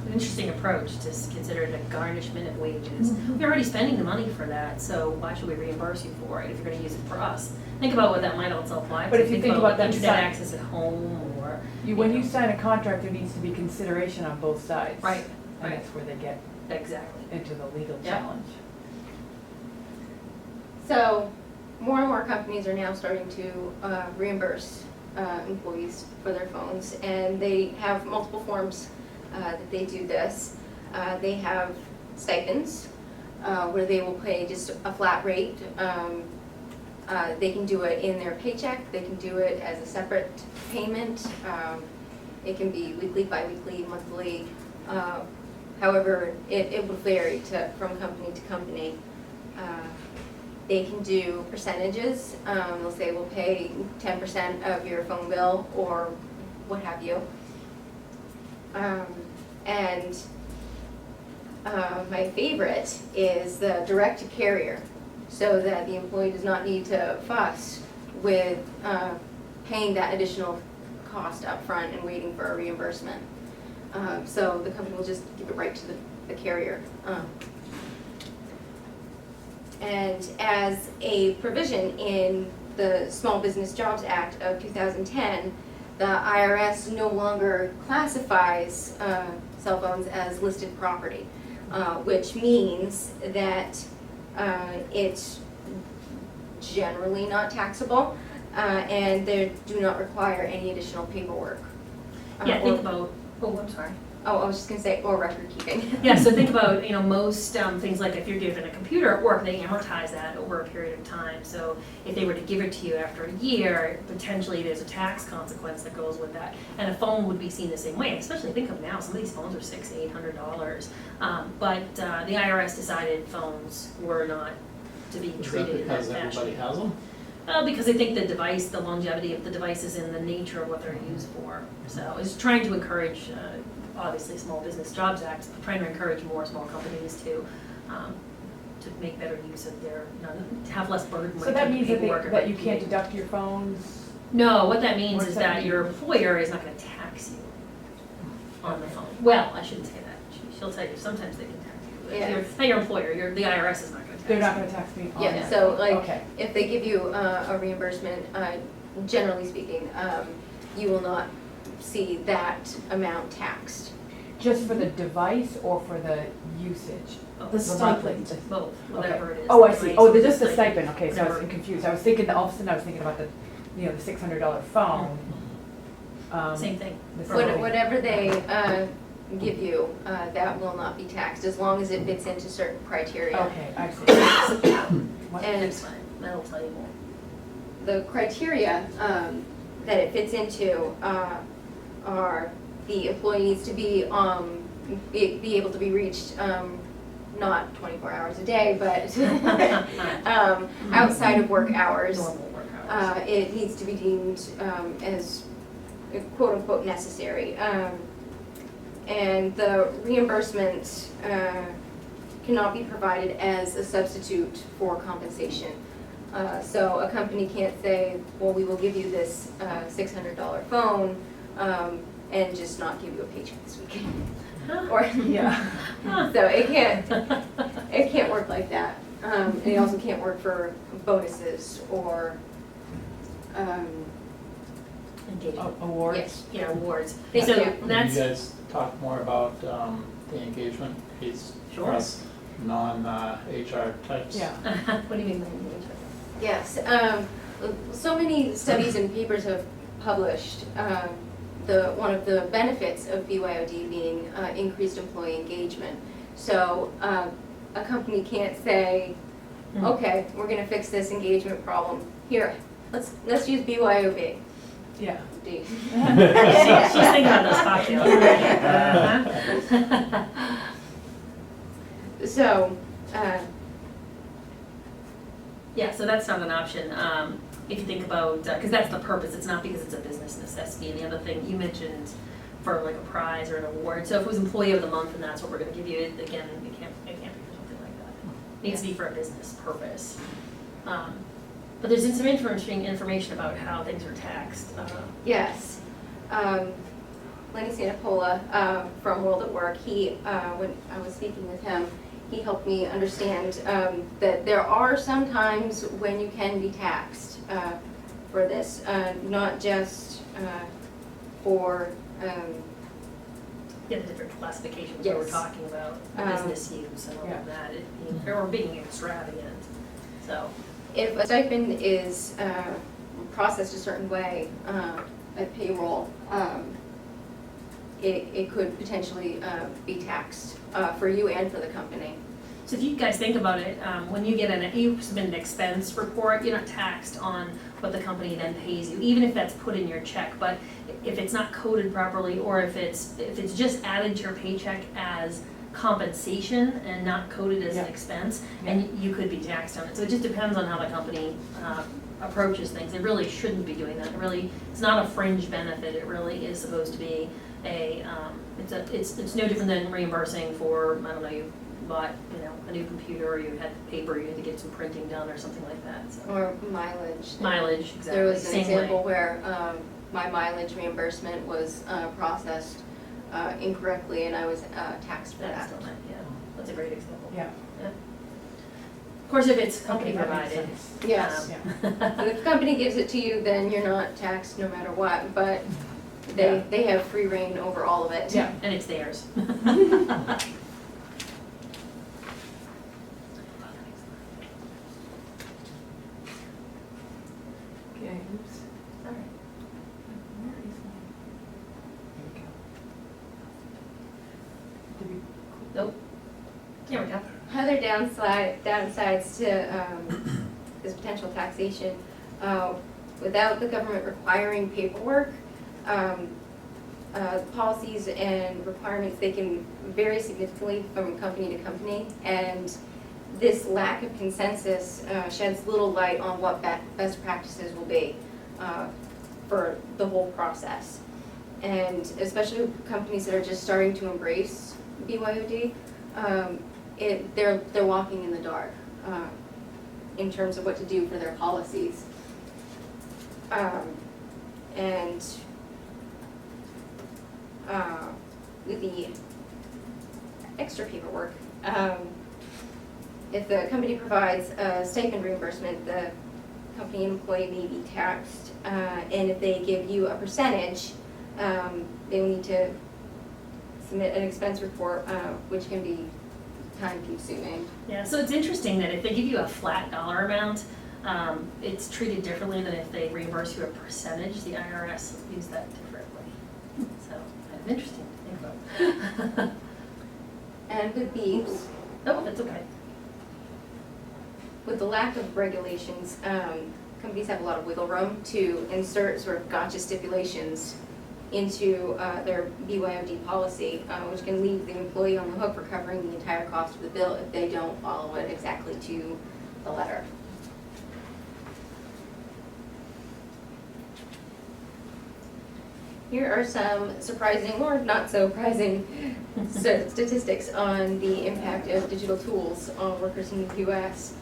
An interesting approach to consider it a garnishment of wages. We're already spending the money for that, so why should we reimburse you for it if you're gonna use it for us? Think about what that might also apply to. But if you think about them internet sign- access at home or. When you sign a contract, there needs to be consideration on both sides. Right, And right. that's where they get Exactly. into the legal Yeah. challenge. So more and more companies are now starting to reimburse employees for their phones, and they have multiple forms that they do this. They have stipends where they will pay just a flat rate. They can do it in their paycheck, they can do it as a separate payment. It can be weekly, bi-weekly, monthly. However, it will vary from company to company. They can do percentages. They'll say we'll pay 10% of your phone bill or what have you. And my favorite is the direct to carrier, so that the employee does not need to fuss with paying that additional cost up front and waiting for a reimbursement. So the company will just give it right to the carrier. And as a provision in the Small Business Jobs Act of 2010, the IRS no longer classifies cell phones as listed property, which means that it's generally not taxable, and they do not require any additional paperwork. Yeah, or- think about, oh, I'm sorry. Oh, I was just gonna say, or record keeping. Yeah, so think about, most things like if you're given a computer at work, they amortize that over a period of time. So if they were to give it to you after a year, potentially there's a tax consequence that goes with that. And a phone would be seen the same way, especially think of now, some of these phones are $600-800. But the IRS decided phones were not to be Is that treated in that because fashion. everybody has them? Because I think the longevity of the device is in the nature of what they're used for. So it's trying to encourage, obviously, Small Business Jobs Act, trying to encourage more small companies to make better use of their, to have less burden So with that means paperwork. that you can't deduct your phones? No, what that means What is does that that mean? your employer is not gonna tax you on the phone. Well, I shouldn't say that. She'll tell you, sometimes they can tax you. Yeah. Not your employer, the IRS is not gonna tax you. They're not gonna tax me on Yeah, that? so like, Okay. if they give you a reimbursement, generally speaking, you will not see that amount taxed. Just for the device or for the usage? Both. The stipend. Both, whatever it is. Oh, I see. Device Oh, or they're just the stipend. stipend, okay, so I was Whatever. confused. I was thinking, all of a sudden I was thinking about the, the $600 phone. Same thing. the For phone. Whatever they give you, that will not be taxed, as long as it fits into certain criteria. Okay, I see. What? And That's fine, that'll tell you more. the criteria that it fits into are the employee needs to be able to be reached, not 24 hours a day, but outside of work hours. Normal work hours. It needs to be deemed as quote unquote necessary. And the reimbursement cannot be provided as a substitute for compensation. So a company can't say, well, we will give you this $600 phone and just not give you a paycheck this week. Or Yeah. so it can't work like that. And it also can't work for bonuses or Engagement. Awards? yes. Yeah, awards. Thank So you. Can that's, you guys talk more about the engagement piece for Sure. us non-HR types? Yeah. what do you mean by engagement? Yes, so many studies and papers have published one of the benefits of BYOD being increased employee engagement. So a company can't say, okay, we're gonna fix this engagement problem. Here, let's use BYOB. Yeah. D. She's thinking about those cocktails. Uh-huh. So, Yeah, so that's not an option. If you think about, because that's the purpose, it's not because it's a business necessity. And the other thing you mentioned for like a prize or an award. So if it was Employee of the Month and that's what we're going to give you, again, it can't be for something like that. It needs to be for a business purpose. But there's some interesting information about how things are taxed. yes. Lenny Santapola from World at Work, when I was speaking with him, he helped me understand that there are some times when you can be taxed for this, not just for, Yeah, the different classifications that we're Yes. talking about, business use and all Yeah. of that, or being extravagant. So, if a stipend is processed a certain way at payroll, it could potentially be taxed for you and for the company. So if you guys think about it, when you you submit an expense report, you're not taxed on what the company then pays you, even if that's put in your check. But if it's not coded properly, or if it's just added to your paycheck as compensation and not coded as an Yeah. expense, Yeah. and you could be taxed on it. So it just depends on how the company approaches things. It really shouldn't be doing that. It's not a fringe benefit. It really is supposed to be it's no different than reimbursing for, I don't know, you bought, a new computer, or you had paper, you had to get some printing done or something like that, so. Or mileage. Mileage, exactly, There was an same example way. where my mileage reimbursement was processed incorrectly and I was taxed for That's that. still not, yeah, that's a great example. Yeah. Of course, if it's company Okay, that makes provided. sense. Yes. Yeah. If the company gives it to you, then you're not taxed no matter what, but they have free reign over all of it. Yeah. And it's theirs. Okay, oops. All right. Where is my? There we go. other downsides to this potential taxation, without the government requiring paperwork, policies and requirements, they can vary significantly from company to company, and this lack of consensus sheds little light on what best practices will be for the whole process. And especially companies that are just starting to embrace BYOD, they're walking in the dark in terms of what to do for their policies. And with the extra paperwork, if the company provides a stipend reimbursement, the company employee may be taxed, and if they give you a percentage, they will need to submit an expense report, which can be time-consuming. Yeah, so it's interesting that if they give you a flat dollar amount, it's treated differently than if they reimburse you a percentage. The IRS views that differently. So kind of interesting to think about. And with the Oh, that's okay. with the lack of regulations, companies have a lot of wiggle room to insert sort of gotcha stipulations into their BYOD policy, which can leave the employee on the hook for covering the entire cost of the bill if they don't follow it exactly to the letter. Here are some surprising or not so surprising statistics on the impact of digital tools on workers in the U.S.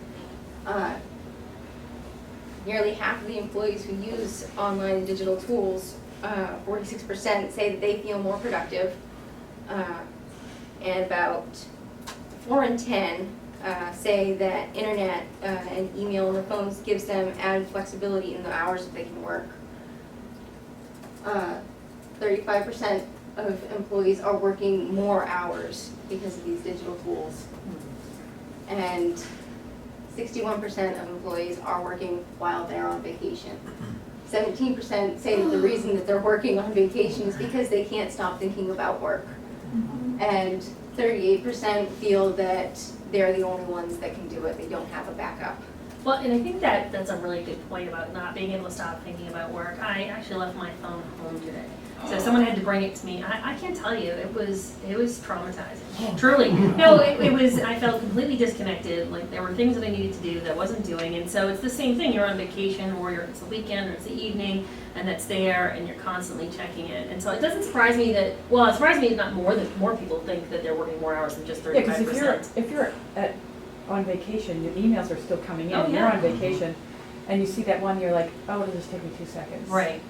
Nearly half of the employees who use online and digital tools, 46%, say that they feel more productive, and about 4 in 10 say that internet and email on their phones gives them added flexibility in the hours that they can work. 35% of employees are working more hours because of these digital tools. And 61% of employees are working while they're on vacation. 17% say that the reason that they're working on vacation is because they can't stop thinking about work. And 38% feel that they're the only ones that can do it. They don't have a backup. Well, and I think that's a really good point about not being able to stop thinking about work. I actually left my phone home today. So someone had to bring it to me. I can't tell you, it was traumatizing, truly. No, it was, I felt completely disconnected, like there were things that I needed to do that I wasn't doing, and so it's the same thing, you're on vacation, or it's the weekend, or it's the evening, and that's there, and you're constantly checking it. And so it doesn't surprise me that, well, it surprised me that more people think that they're working more hours than just 35%. Yeah, because if you're on vacation, your emails are still coming in, Oh, you're yeah. on vacation, and you see that one, you're like, oh, it'll just take me 2 seconds. Right.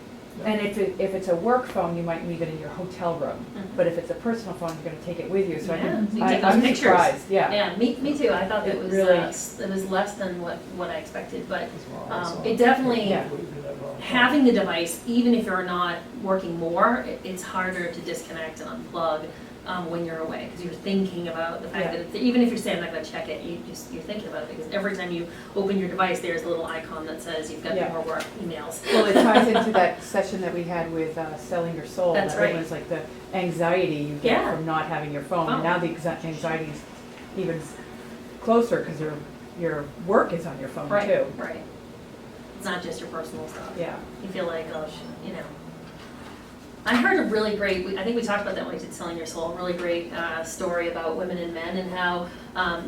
And if it's a work phone, you might leave it in your hotel room. Mhm. But if it's a personal phone, you're gonna take it with you, so Yeah, you take those I'm pictures. surprised, yeah. Yeah, me too. I thought It it was really- it was less than what I expected, but Well, it definitely Yeah. having the device, even if you're not working more, it's harder to disconnect and unplug when you're away, because you're thinking about the fact Yeah. that even if you're saying I'm not going to check it, you're thinking about it, because every time you open your device, there's a little icon that says you've got Yeah. more work emails. Well, it ties into that session that we had with Selling Your Soul. That's that right. It was like the anxiety you get Yeah. from not having your phone. Phone. And now the anxiety is even closer, because your work is on your phone Right, too. right. It's not just your personal stuff. Yeah. You feel like, oh, you know. I heard a really great, I think we talked about that when we did Selling Your Soul, a really great story about women and men, and how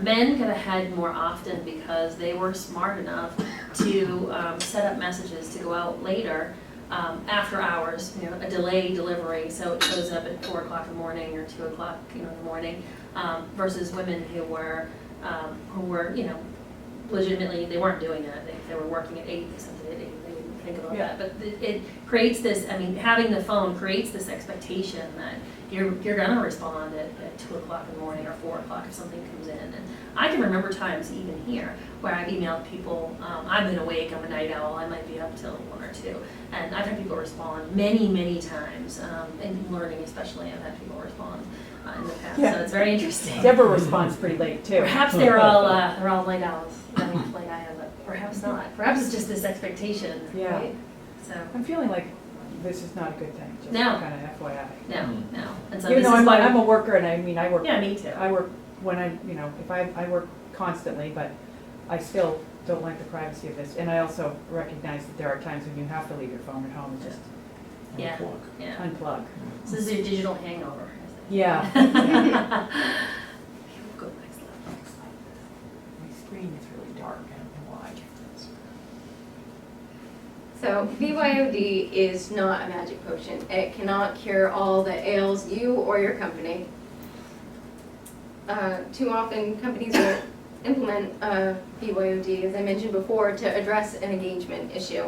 men got ahead more often because they were smart enough to set up messages to go out later after hours, you know, a delayed delivery, so it shows up at 4 o'clock in the morning or 2 o'clock, you know, in the morning, versus women who were, you know, legitimately, they weren't doing that. They were working at 8, something at 8. They didn't think about Yeah. that. But it creates this, I mean, having the phone creates this expectation that you're going to respond at 2 o'clock in the morning or 4 o'clock if something comes in. And I can remember times even here where I've emailed people, I've been awake, I'm a night owl, I might be up till 1 or 2. And I've had people respond many, many times. In learning especially, I've had people respond in the past. Yeah. So it's very interesting. Deborah responds pretty late too. Perhaps they're all light owls, like I am, but perhaps not. Perhaps it's just this expectation, Yeah. right? So, I'm feeling like this is not a good thing, just No. kind of FYI. no. And so Even this though is I'm why a worker, and I mean, I work yeah, me too. I work when if I work constantly, but I still don't like the privacy of this. And I also recognize that there are times when you have to leave your phone at home and just Yeah, Unplug. yeah. unplug. So this is your digital hangover. Yeah. Go next level. My screen is really dark, I don't know why. So BYOD is not a magic potion. It cannot cure all that ails you or your company. Too often companies will implement BYOD, as I mentioned before, to address an engagement issue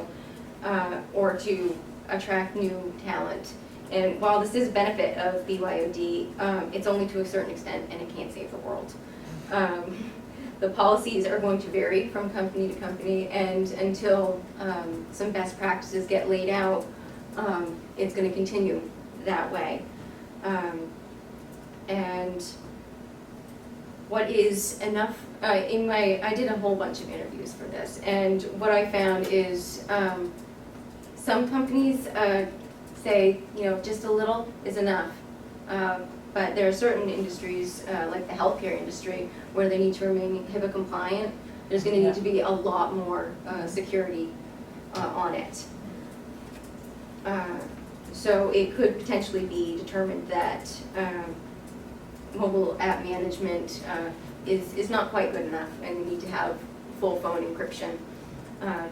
or to attract new talent. And while this is a benefit of BYOD, it's only to a certain extent and it can't save the world. The policies are going to vary from company to company, and until some best practices get laid out, it's going to continue that way. And what is enough, I did a whole bunch of interviews for this, and what I found is some companies say, just a little is enough. But there are certain industries, like the healthcare industry, where they need to remain HIPAA compliant. There's going to need to be a lot more security on it. So it could potentially be determined that mobile app management is not quite good enough, and we need to have full phone encryption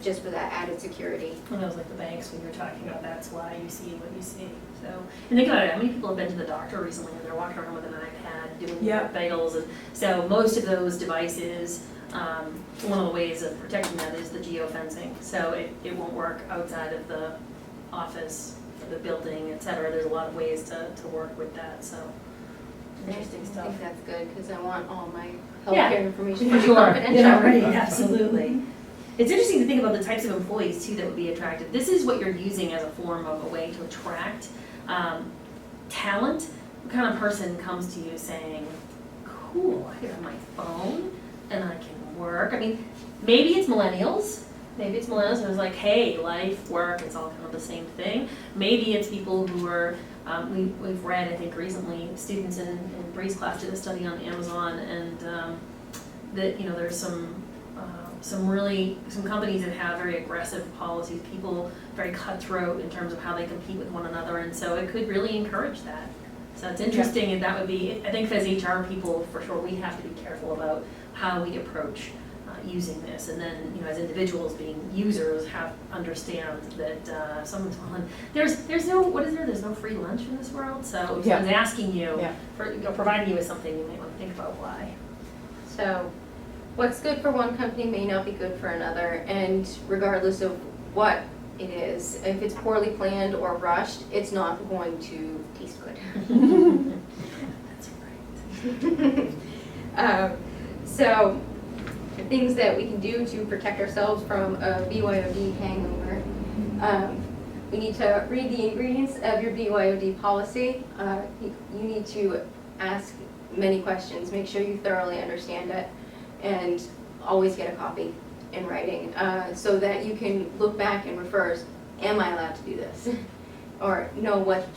just for that added security. When I was like the banks, when you were talking about that's why you see what you see. So, and think about it, how many people have been to the doctor recently and they're walking around with an iPad doing Yeah. vitals, and so most of those devices, one of the ways of protecting that is the geofencing. So it won't work outside of the office, or the building, et cetera. There's a lot of ways to work with that, so interesting I stuff. think that's good, because I want all my Yeah, healthcare information For to be sure, confidential. yeah, right, absolutely. It's interesting to think about the types of employees too that would be attracted. This is what you're using as a form of a way to attract talent. What kind of person comes to you saying, cool, I can have my phone and I can work? I mean, maybe it's millennials. Maybe it's millennials who's like, hey, life, work, it's all kind of the same thing. Maybe it's people who are, we've read, I think recently, students in Bre's class did a study on Amazon, and that, there's some companies that have very aggressive policies, people very cutthroat in terms of how they compete with one another, and so it could really encourage that. So it's interesting, and that would be, I think as HR people, for sure, we have to be careful about how we approach using this, and then, as individuals being users, understand that someone's on, there's no free lunch in this world, so if someone's asking you, for, providing you with something, you may want to think about why. So what's good for one company may not be good for another, and regardless of what it is, if it's poorly planned or rushed, it's not going to taste good. That's right. So things that we can do to protect ourselves from a BYOD hangover. We need to read the ingredients of your BYOD policy. You need to ask many questions, make sure you thoroughly understand it, and always get a copy in writing so that you can look back and refer, am I allowed to do this? Or know what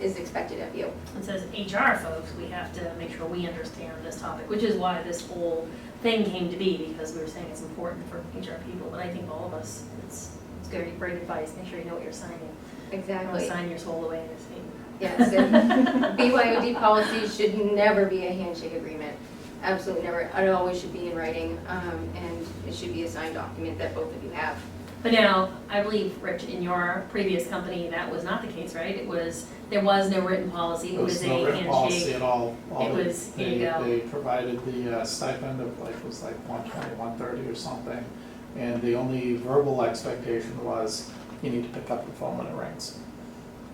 is expected of you. And so as HR folks, we have to make sure we understand this topic, which is why this whole thing came to be, because we were saying it's important for HR people, but I think all of us, it's great advice, make sure you know what you're signing. Exactly. Don't sign your soul away in this thing. Yes, and BYOD policies should never be a handshake agreement. Absolutely never. It always should be in writing, and it should be a signed document that both of you have. But now, I believe, Rich, in your previous company, that was not the case, right? There was no written policy, it was a no written policy handshake. at all. It was, here you go. They provided the stipend of it was like $120, $130 or something. And the only verbal expectation was you need to pick up the phone when it rings.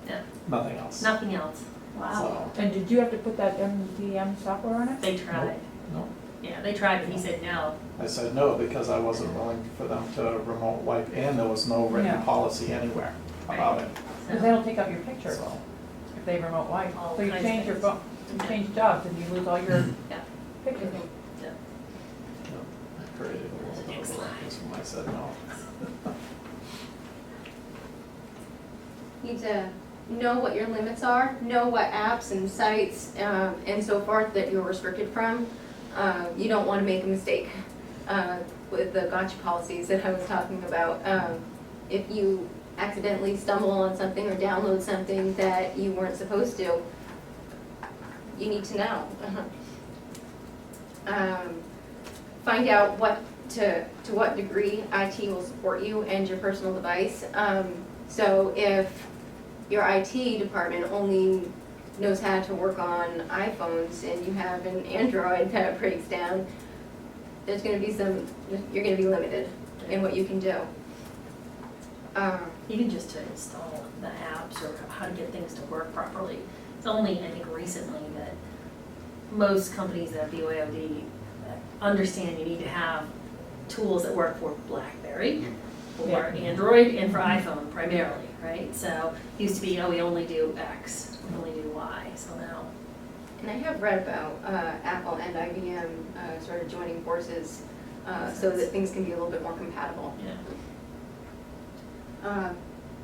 Yeah. Nothing else. Nothing else. Wow. So, And did you have to put that MDM software on it? They tried. no. Yeah, they tried, but he said no. I said no because I wasn't willing for them to remote wipe, and there was no written Yeah. policy anywhere about it. Because they don't take out your picture So, if they remote wipe. All So you kinds of change your things. phone, you change jobs and you lose all your Yeah. pictures. Yeah. I created a world of workers when I said no. Need to know what your limits are, know what apps and sites and so forth that you're restricted from. You don't want to make a mistake with the gotcha policies that I was talking about. If you accidentally stumble on something or download something that you weren't supposed to, you need to know. Find out to what degree IT will support you and your personal device. So if your IT department only knows how to work on iPhones and you have an Android that breaks down, there's going to be you're going to be limited in what you can do. Even just to install the apps or how to get things to work properly. It's only, I think, recently that most companies that have BYOD understand you need to have tools that work for Blackberry, for Android, and for iPhone primarily, right? So it used to be, oh, we only do X, we only do Y, so now. And I have read about Apple and IBM sort of joining forces so that things can be a little bit more compatible. Yeah.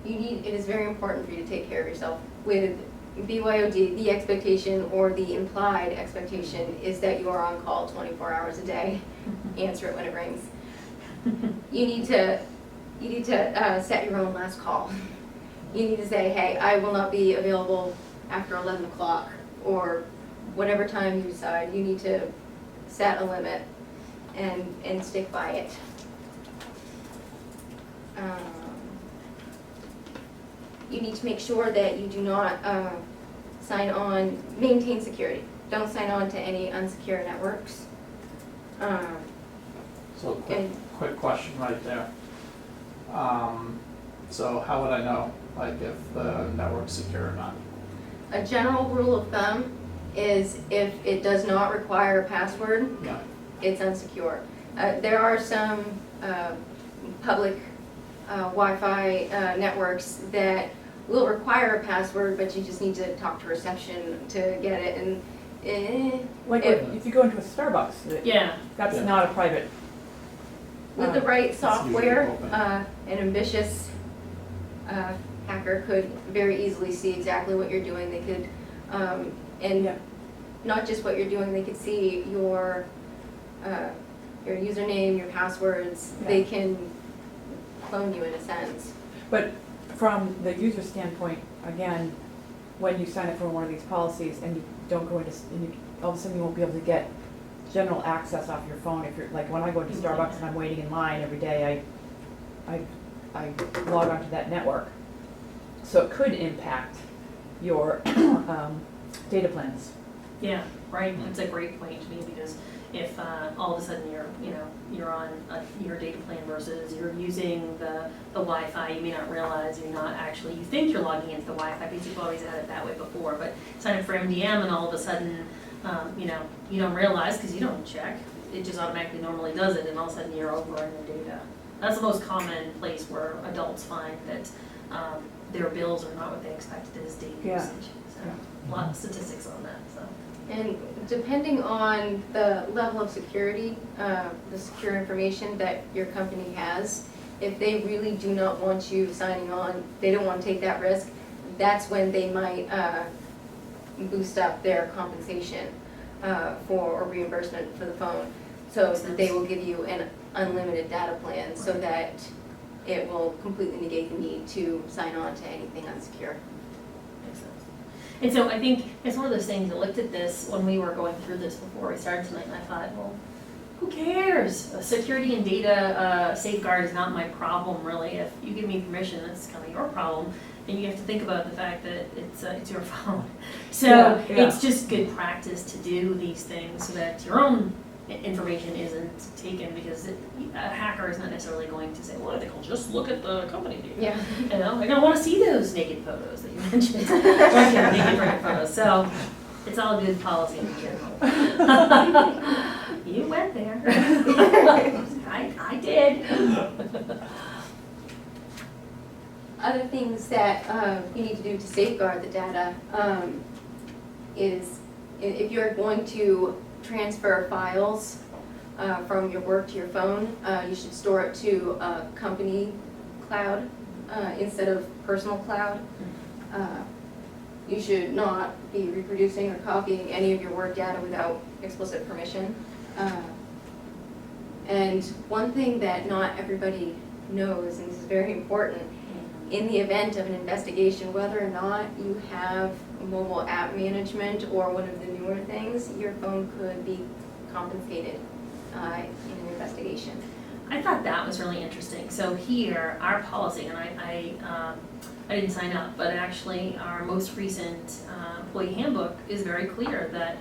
It is very important for you to take care of yourself. With BYOD, the expectation or the implied expectation is that you are on call 24 hours a day. Answer it when it rings. You need to set your own last call. You need to say, hey, I will not be available after 11 o'clock or whatever time you decide. You need to set a limit and stick by it. You need to make sure that you do not maintain security. Don't sign on to any unsecure networks. So quick question right there. So how would I know, like, if the network's secure or not? A general rule of thumb is if it does not require a password, Yeah. it's unsecure. There are some public Wi-Fi networks that will require a password, but you just need to talk to reception to get it. And Like if you go into a Starbucks, Yeah. that's Yeah. not a private. with the right usually software, open. an ambitious hacker could very easily see exactly what you're doing. They could, and Yeah. not just what you're doing, they could see your username, your passwords. Yeah. They can clone you in a sense. But from the user standpoint, again, when you sign up for one of these policies and you don't go into, and you, all of a sudden you won't be able to get general access off your phone. If you're, like when I go into Starbucks and I'm waiting in line every day, I log onto that network. So it could impact your data plans. Yeah, right, that's a great point to me, because if all of a sudden you're on your data plan versus you're using the Wi-Fi, you may not realize you think you're logging into the Wi-Fi because you've always had it that way before, but sign up for MDM and all of a sudden, you don't realize because you don't check, it just automatically normally does it, and all of a sudden you're overrunning your data. That's the most common place where adults find that their bills are not what they expected as data Yeah. usage. So a lot of statistics on that, so. And depending on the level of security, the secure information that your company has, if they really do not want you signing on, they don't want to take that risk, that's when they might boost up their compensation for a reimbursement for the phone. So that they will give you an unlimited data plan so that it will completely negate the need to sign on to anything unsecure. Makes sense. And so I think it's one of those things, I looked at this when we were going through this before we started tonight, and I thought, well, who cares? Security and data safeguard is not my problem, really. If you give me permission, that's kind of your problem. And you have to think about the fact that it's your phone. So Yeah. it's just good practice to do these things so that your own information isn't taken, because a hacker is not necessarily going to say, well, I think I'll just look at the company data. Yeah. You know, they're gonna want to see those naked photos that you mentioned. Naked pregnant photos. So it's all good policy in general. You went there. I did. Other things that you need to do to safeguard the data is if you're going to transfer files from your work to your phone, you should store it to a company cloud instead of personal cloud. you should not be reproducing or copying any of your work data without explicit permission. And one thing that not everybody knows, and this is very important, in the event of an investigation, whether or not you have mobile app management or one of the newer things, your phone could be confiscated in an investigation. I thought that was really interesting. So here, our policy, and I didn't sign up, but actually our most recent employee handbook is very clear that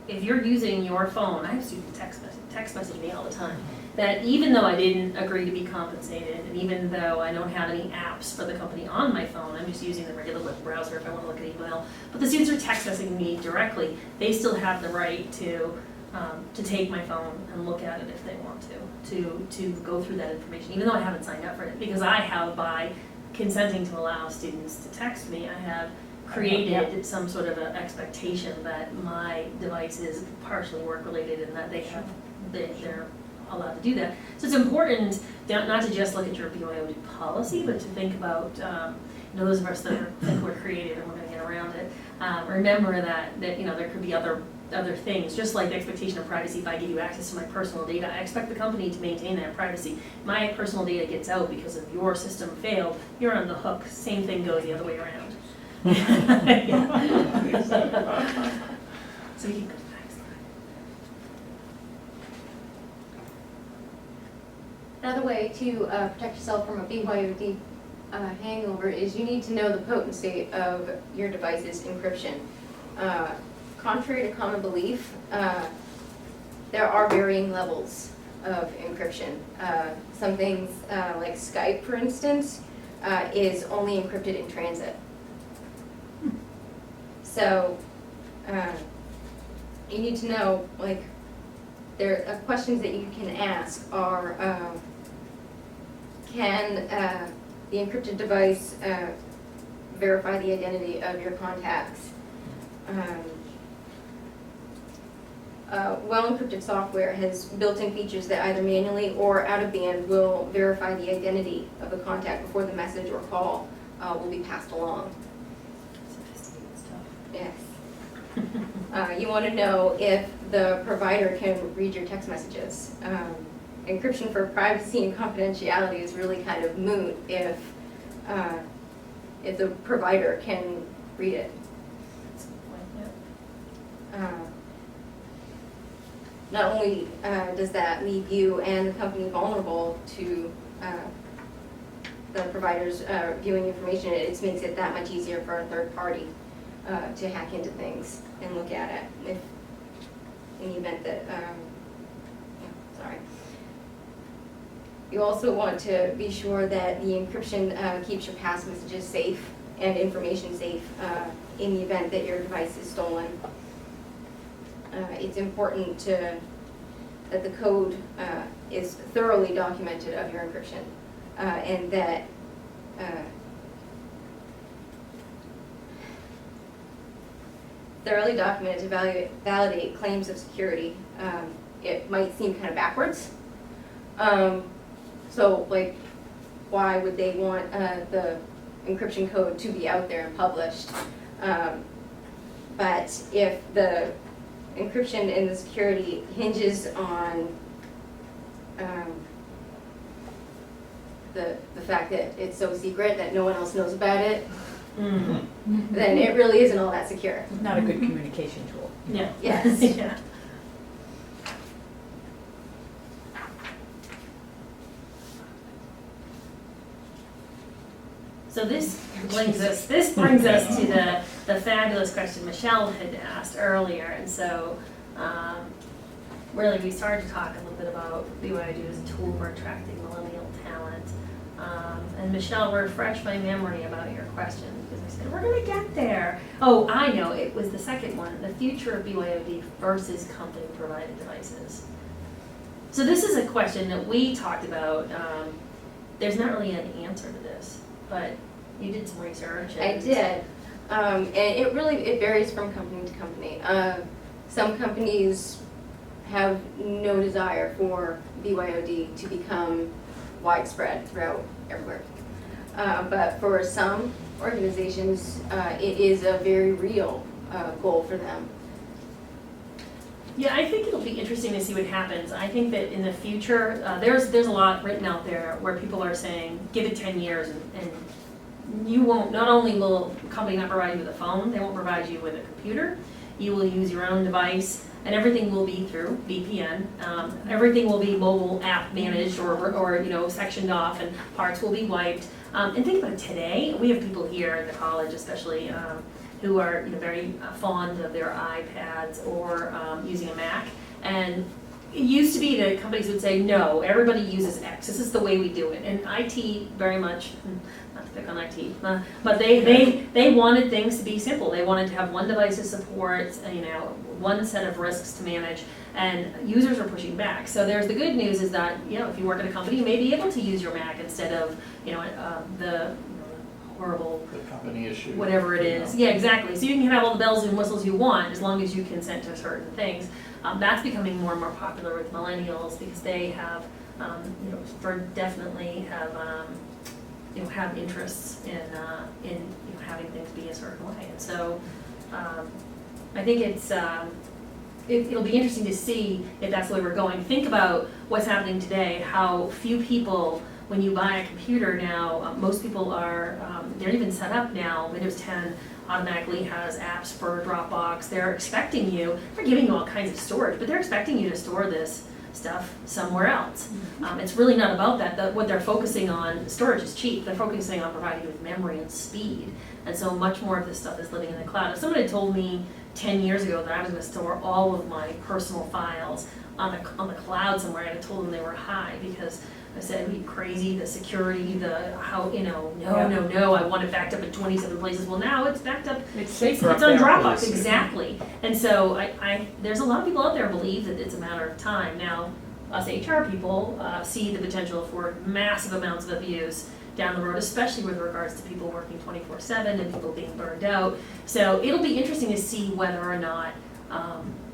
if you're using your phone, I have students text message me all the time, that even though I didn't agree to be compensated, and even though I don't have any apps for the company on my phone, I'm just using the regular web browser if I want to look at email, but the students are text messaging me directly, they still have the right to take my phone and look at it if they want to go through that information, even though I haven't signed up for it, because I have, by consenting to allow students to text me, I have created some sort of an expectation that my device is partially work-related and that they're allowed to do that. So it's important not to just look at your BYOD policy, but to think about, those of us that think we're creative and we're gonna get around it, remember that there could be other things, just like the expectation of privacy. If I give you access to my personal data, I expect the company to maintain that privacy. My personal data gets out because of your system failed, you're on the hook. Same thing goes the other way around. So we can go to the next slide. Another way to protect yourself from a BYOD hangover is you need to know the potency of your device's encryption. Contrary to common belief, there are varying levels of encryption. Some things, like Skype, for instance, is only encrypted in transit. So you need to know, like, there are questions that you can ask are, can the encrypted device verify the identity of your contacts? Well-encrypted software has built-in features that either manually or out-of-band will verify the identity of the contact before the message or call will be passed along. Sophisticated stuff. Yes. You want to know if the provider can read your text messages. Encryption for privacy and confidentiality is really kind of moot if the provider can read it. That's a good point, yeah. Not only does that leave you and the company vulnerable to the providers viewing information, it makes it that much easier for a third party to hack into things and look at it if in the event that, sorry. You also want to be sure that the encryption keeps your past messages safe and information safe in the event that your device is stolen. It's important that the code is thoroughly documented of your encryption and that thoroughly documented to validate claims of security. It might seem kind of backwards. So, like, why would they want the encryption code to be out there and published? But if the encryption and the security hinges on the fact that it's so secret that no one else knows about it, then it really isn't all that secure. Not a good communication tool. Yeah. Yes. Yeah. So this brings us to the fabulous question Michelle had asked earlier, and so really we started to talk a little bit about BYOD as a tool for attracting millennial talent. And Michelle refreshed my memory about your question because I said, we're gonna get there. Oh, I know, it was the second one, the future of BYOD versus company provided devices. So this is a question that we talked about. There's not really an answer to this, but you did some research. I did, and it varies from company to company. Some companies have no desire for BYOD to become widespread throughout everywhere. But for some, organizations, it is a very real goal for them. Yeah, I think it'll be interesting to see what happens. I think that in the future, there's a lot written out there where people are saying, give it 10 years and you won't, not only will a company not provide you with a phone, they won't provide you with a computer, you will use your own device, and everything will be through VPN. Everything will be mobile app managed or you know, sectioned off, and parts will be wiped. And think about it today, we have people here in the college especially who are, you know, very fond of their iPads or using a Mac. And it used to be that companies would say, no, everybody uses X, this is the way we do it. And IT very much, not to pick on IT, but they wanted things to be simple. They wanted to have one device to support, you know, one set of risks to manage, and users are pushing back. So there's the good news is that, you know, if you work at a company, you may be able to use your Mac instead of, you know, the horrible The company issue. whatever it is. Yeah, exactly. So you can have all the bells and whistles you want as long as you consent to certain things. That's becoming more and more popular with millennials because they have, you know, definitely have, you know, have interests in you know, having things be a certain way. And so I think it'll be interesting to see if that's the way we're going. Think about what's happening today, how few people, when you buy a computer now, most people are, they're even set up now, Windows 10 automatically has apps for Dropbox. They're expecting you, they're giving you all kinds of storage, but they're expecting you to store this stuff somewhere else. It's really not about that. What they're focusing on, storage is cheap, they're focusing on providing you with memory and speed. And so much more of this stuff is living in the cloud. If someone had told me 10 years ago that I was going to store all of my personal files on the cloud somewhere, I'd have told them they were high because I said, are you crazy? The security, how, you know, no, I want it backed up in 27 places. Well, now it's backed up, It's it's safer on up there. Dropbox, exactly. And so there's a lot of people out there who believe that it's a matter of time. Now, us HR people see the potential for massive amounts of abuse down the road, especially with regards to people working 24/7 and people being burned out. So it'll be interesting to see whether or not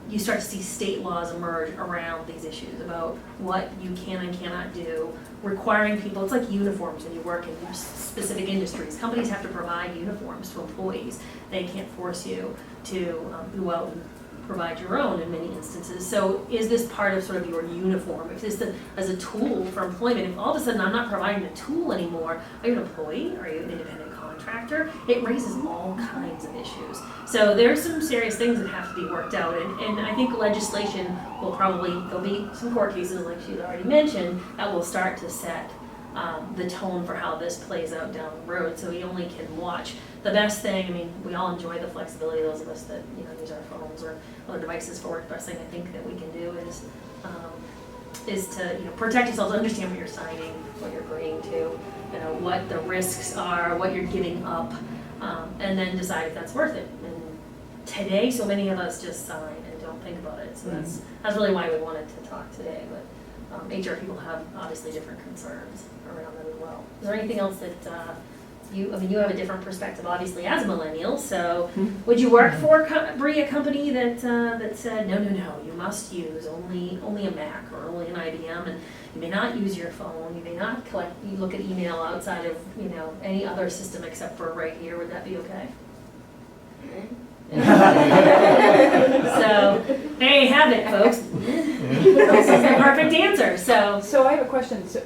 you start to see state laws emerge around these issues about what you can and cannot do, requiring people, it's like uniforms when you work in specific industries. Companies have to provide uniforms to employees. They can't force you to go out and provide your own in many instances. So is this part of sort of your uniform? If this as a tool for employment, if all of a sudden I'm not providing a tool anymore, are you an employee? Are you an independent contractor? It raises all kinds of issues. So there's some serious things that have to be worked out, and I think legislation will probably, there'll be some court cases like she's already mentioned that will start to set the tone for how this plays out down the road, so we only can watch. The best thing, I mean, we all enjoy the flexibility, those of us that, you know, use our phones or other devices for work. The best thing I think that we can do is to, you know, protect yourselves, understand what you're signing, what you're agreeing to, you know, what the risks are, what you're giving up, and then decide if that's worth it. And today, so many of us just sign and don't think about it, so that's really why we wanted to talk today. But HR people have obviously different concerns around that as well. Is there anything else that you have a different perspective, obviously, as a millennial, so would you work for Bre, a company that said, no, you must use only a Mac or only an IBM, and you may not use your phone, you may not you look at email outside of, you know, any other system except for right here, would that be okay? So, there you have it, folks. This is the perfect answer, so. So I have a question. So,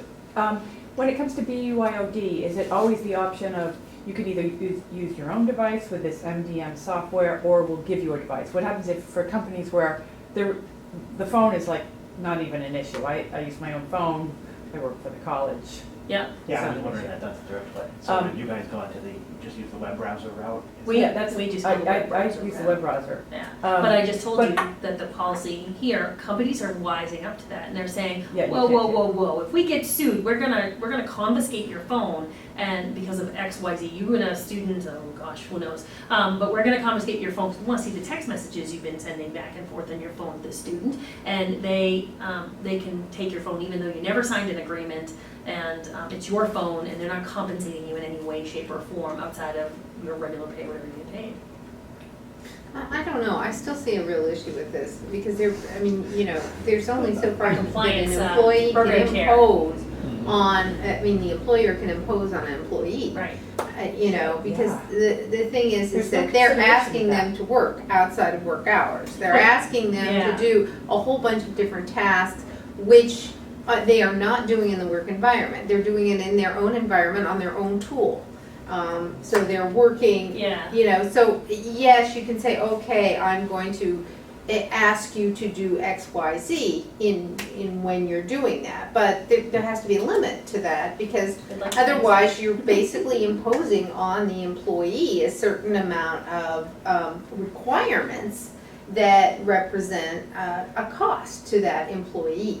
when it comes to BYOD, is it always the option of you could either use your own device with this MDM software, or we'll give you a device? What happens if for companies where the phone is like not even an issue? I use my own phone. I work for the college. Yeah. Yeah, I was So- wondering that, that's the direct play. So when you guys go into just use the web browser route? We just use I the web browser, use the yeah. web browser. Yeah, Um, but I just told but- you that the policy here, companies are wising up to that, and they're saying, Yeah, you whoa, can't whoa, do whoa, whoa, if we get sued, we're gonna confiscate your phone, and because of X, Y, Z, you and a student, oh gosh, who knows, but we're gonna confiscate your phone, because we wanna see the text messages you've been sending back and forth on your phone with this student, and they can take your phone even though you never signed an agreement, and it's your phone, and they're not compensating you in any way, shape, or form outside of your regular pay, whatever you get paid. I don't know, I still see a real issue with this, because there's only so far that an Compliance, employee can program care. impose on, I mean, the employer can impose on an employee. Right. You know, because the thing is There's no that they're consideration asking of that. them to work outside of work hours. They're Right. asking them Yeah. to do a whole bunch of different tasks, which they are not doing in the work environment. They're doing it in their own environment on their own tool. So they're working, Yeah. you know, so yes, you can say, okay, I'm going to ask you to do X, Y, Z in when you're doing that. But there has to be a limit to that, because I'd like to think so. otherwise you're basically imposing on the employee a certain amount of requirements that represent a cost to that employee.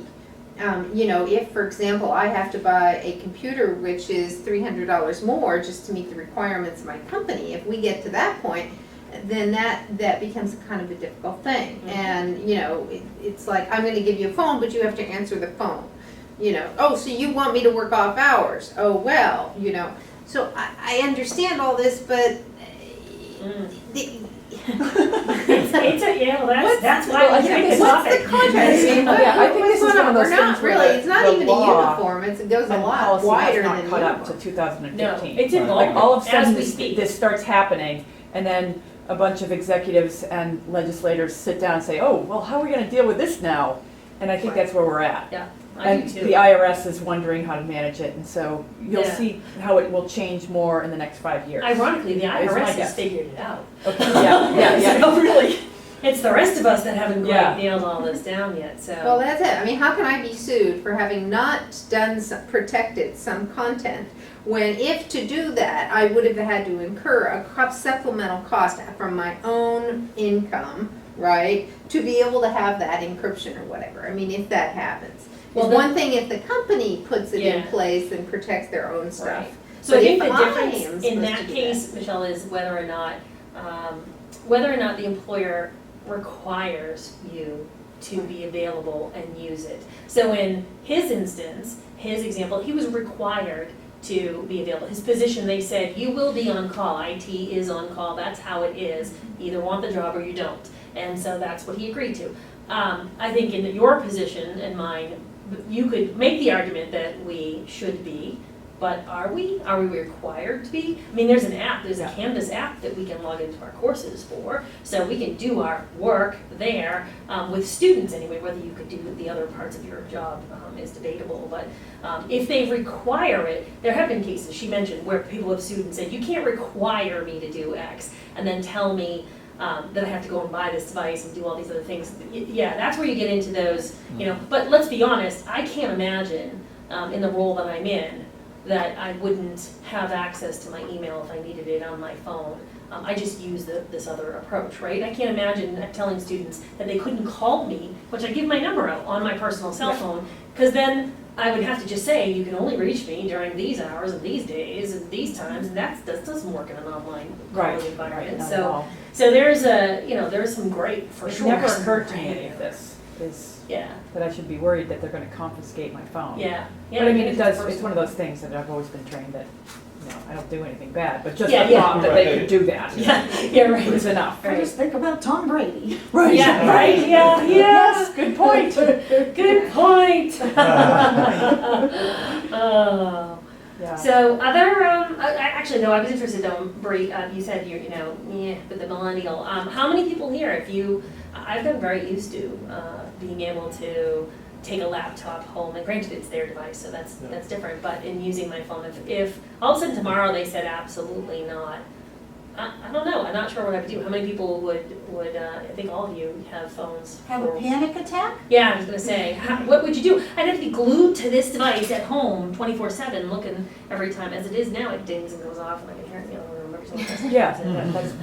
You know, if, for example, I have to buy a computer which is $300 more just to meet the requirements of my company, if we get to that point, then that becomes a kind of a difficult thing. Mm-hmm. And, you know, it's like, I'm gonna give you a phone, but you have to answer the phone. You know, oh, so you want me to work off hours? Oh, well, you know. So I understand all this, but That's why I we think picked it's- the what's the topic. contract? I mean, Yeah, I think this is what's one of going those We're not things where really, the- it's not the even a law uniform, it goes a and lot policy wider has than not caught up to uniform. 2015. No, it's Like, evolving all of a as sudden, we this, speak. this starts happening, and then a bunch of executives and legislators sit down and say, oh, well, how are we gonna deal with this now? And I think that's where we're at. Yeah, I And do the too. IRS is wondering how to manage it, and so you'll Yeah. see how it will change more in the next 5 years. Ironically, the Is my IRS has guess. figured it out. Okay, yeah. So really, it's the rest of us that haven't Yeah. quite nailed all this down yet, so. Well, that's it. I mean, how can I be sued for having not done, protected some content, when if to do that, I would have had to incur a supplemental cost from my own income, right? To be able to have that encryption or whatever. I mean, if that happens. Well, It's then- one thing if the company puts it in Yeah. place and protects their own stuff. Right. So I But think if the I difference am in supposed that to do case, Michelle, is whether or not the employer requires you to be available and use it. So in his instance, his example, he was required to be available. His position, they said, you will be on call. IT is on call. That's how it is. You either want the job or you don't. And so that's what he agreed to. I think in your position and mine, you could make the argument that we should be, but are we? Are we required to be? I mean, there's an app, there's a Canvas app that we can log into our courses for, so we can do our work there with students anyway. Whether you could do the other parts of your job is debatable, but if they require it, there have been cases, she mentioned, where people have sued and said, you can't require me to do X, and then tell me that I have to go and buy this device and do all these other things. Yeah, that's where you get into those, you know, but let's be honest, I can't imagine in the role that I'm in that I wouldn't have access to my email if I needed it on my phone. I just use this other approach, right? I can't imagine telling students that they couldn't call me, which I give my number out on my personal cell phone, because then I would have to just say, you can only reach me during these hours and these days and these times, and that doesn't work in an online Right, calling environment. not at all. So there's there's some great, for It sure. never some occurred to me great- any of this, is Yeah, that I should be worried that they're gonna confiscate my phone. yeah. But I mean, get it does, into it's one of those things that I've always been trained that, you know, I don't do anything bad, but just Yeah, the yeah. thought that they could do that Yeah, right. is enough. I just think about Tom Brady. Yeah, right, yeah, Yes, good point. Good point. Oh. Yeah. So other, actually, no, I was interested though, Bre, you said you're, with the millennial. How many people here, I've gotten very used to being able to take a laptop home, and granted it's their device, so that's different, but in using my phone, if all of a sudden tomorrow they said absolutely not, I don't know, I'm not sure what I would do. How many people would I think all of you have phones. Have a for- panic attack? Yeah, I was gonna say, what would you do? I'd have to be glued to this device at home 24/7, looking every time. As it is now, it dings and goes off, and I can hear it, remember something else. Yeah, that's,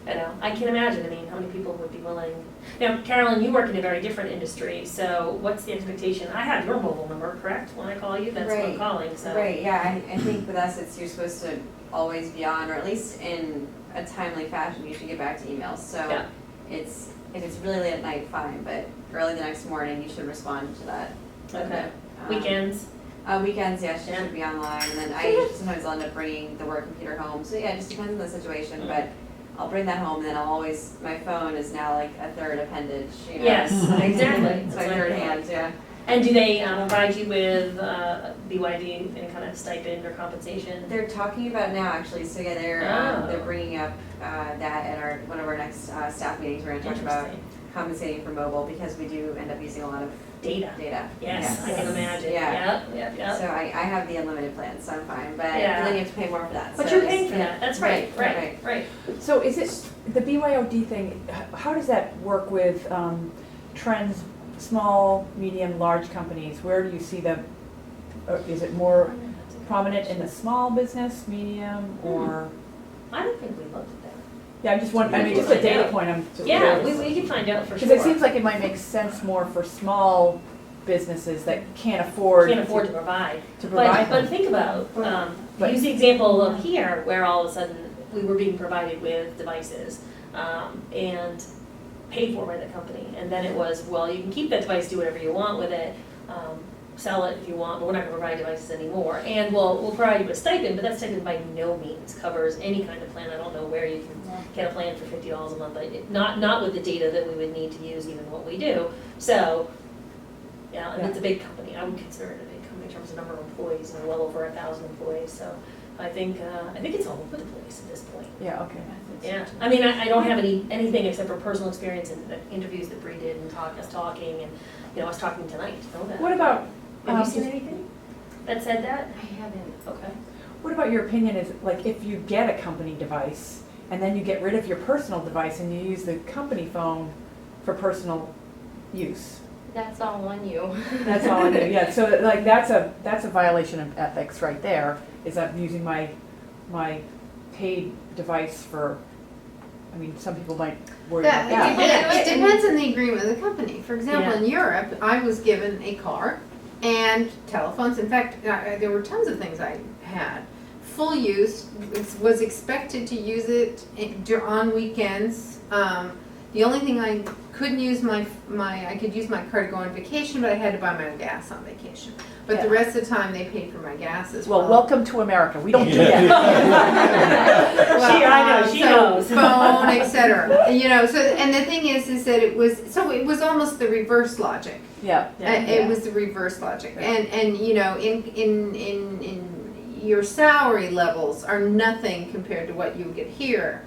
I know, I can imagine, I mean, how many people would be willing. Now, Carolyn, you work in a very different industry, so what's the expectation? I have your mobile number, correct, when I call you? That's what I'm Right. calling, so. Right, yeah, I think with us, you're supposed to always be on, or at least in a timely fashion, you should get back to emails. So Yeah. if it's really late at night, fine, but early the next morning, you should respond to that. Okay, Um, weekends? Weekends, yes, you Yeah. should be online, and then sometimes I'll end up bringing the work computer home. So yeah, it just depends on the situation, but I'll bring that home, and then I'll always, my phone is now like a third appendage, Yes, exactly. It's my third hand, yeah. And do they provide you with BYD, any kind of stipend or compensation? They're talking about now, actually, so yeah, they're bringing up that at one of our next staff meetings. We're gonna talk about Interesting. compensating for mobile, because we do end up using a lot of Data. data. Yes, I can imagine. Yeah. Yep. So I have the unlimited plan, so I'm fine, but Yeah. then you have to pay more for that. But so you're it's- paying for that, that's right. So is it, the BYOD thing, how does that work with trends, small, medium, large companies? Where do you see them? Is it more prominent in the small business, medium, or? I don't think we looked at that. Yeah, I'm just wondering, I mean, just a data point, I'm just Yeah, curious. we can find out for sure. Because it seems like it might make sense more for small businesses that can't afford. Can't afford to provide. To provide. But think about, But- use the example of here, where all of a sudden we were being provided with devices, and paid for by the company. And then it was, well, you can keep that device, do whatever you want with it, sell it if you want, but we're not gonna provide devices anymore. And we'll provide you with a stipend, but that stipend by no means covers any kind of plan. I don't know where you can get a plan for $50 a month, but not with the data that we would need to use even what we do. So, yeah, and it's a big company. I would consider it a big company in terms of number of employees, well over 1,000 employees. So I think it's all over the place at this point. Yeah, okay. Yeah, I mean, I don't have anything except for personal experience and the interviews that Bre did and us talking and, us talking tonight, to know that. What about, Have you seen anything that said that? I haven't. Okay. what about your opinion is, like, if you get a company device and then you get rid of your personal device and you use the company phone for personal use? That's all on you. That's all I do, yeah, so like, that's a violation of ethics right there, is I'm using my paid device for, I mean, some people might worry about that. It depends on the agreement of the company. For example, in Europe, I was given a car and telephones. In fact, there were tons of things I had. Full use, was expected to use it on weekends. The only thing I couldn't use I could use my car to go on vacation, but I had to buy my own gas on vacation. But the rest of the time, they paid for my gas as well. Well, welcome to America, we don't do that. I know, she knows. Phone, et cetera. So, and the thing is that it was almost the reverse logic. Yeah. It was the reverse logic. And in your salary levels are nothing compared to what you would get here.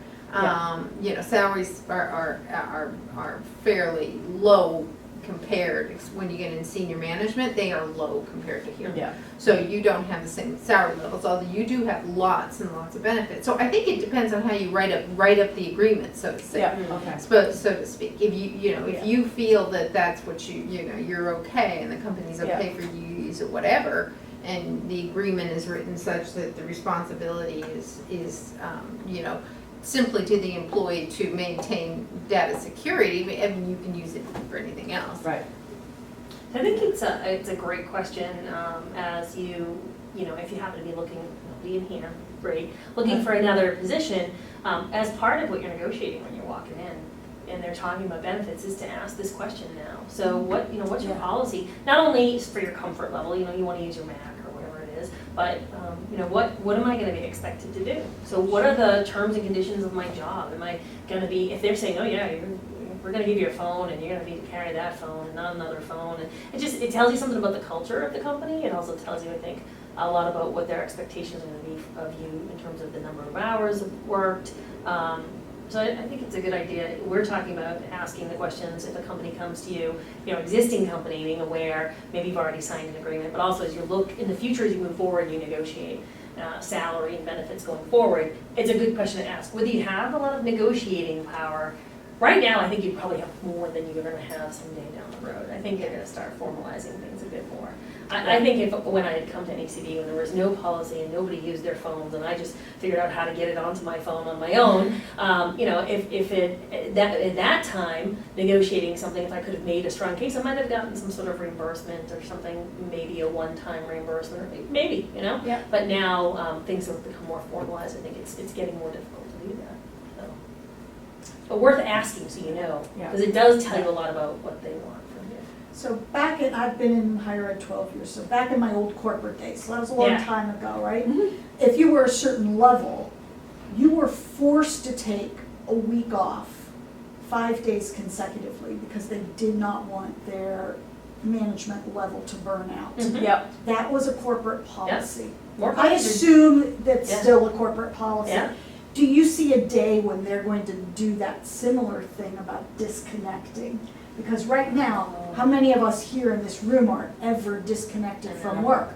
Salaries are fairly low compared. When you get in senior management, they are low compared to here. Yeah. So you don't have the same salary levels, although you do have lots and lots of benefits. So I think it depends on how you write up the agreement, so to say. Yeah, okay. So to speak. If if you feel that that's what you're okay and the company's okay for you to use it, whatever, and the agreement is written such that the responsibility is simply to the employee to maintain data security, I mean, you can use it for anything else. Right. I think it's a great question, as if you happen to be looking, nobody in here, Bre, looking for another position, as part of what you're negotiating when you're walking in, and they're talking about benefits, is to ask this question now. So what's your policy? Not only for your comfort level, you want to use your Mac or whatever it is, but what am I going to be expected to do? So what are the terms and conditions of my job? Am I going to be, if they're saying, oh yeah, we're going to give you a phone and you're going to need to carry that phone and not another phone, and it tells you something about the culture of the company. It also tells you, I think, a lot about what their expectations are going to be of you in terms of the number of hours worked. So I think it's a good idea. We're talking about asking the questions if a company comes to you, existing company, being aware, maybe you've already signed an agreement, but also as you look in the future, as you move forward, you negotiate salary and benefits going forward, it's a good question to ask. Whether you have a lot of negotiating power, right now I think you probably have more than you're going to have someday down the road. I think you're going to start formalizing things a bit more. I think when I had come to NACD, when there was no policy and nobody used their phones, and I just figured out how to get it onto my phone on my own, at that time, negotiating something, if I could have made a strong case, I might have gotten some sort of reimbursement or something, maybe a one-time reimbursement, or maybe, Yeah. But now, things have become more formalized. I think it's getting more difficult to do that. So. But worth asking, so you know, because it does tell you a lot about what they want from you. So I've been in higher ed 12 years, so back in my old corporate days, so that was a long time ago, right? Mm-hmm. If you were a certain level, you were forced to take a week off 5 days consecutively because they did not want their management level to burnout. Mhm. Yep. That was a corporate policy. More I policies. assume that's Yeah. still a corporate policy. Yeah. Do you see a day when they're going to do that similar thing about disconnecting? Because right now, how many of us here in this room are ever disconnected from work?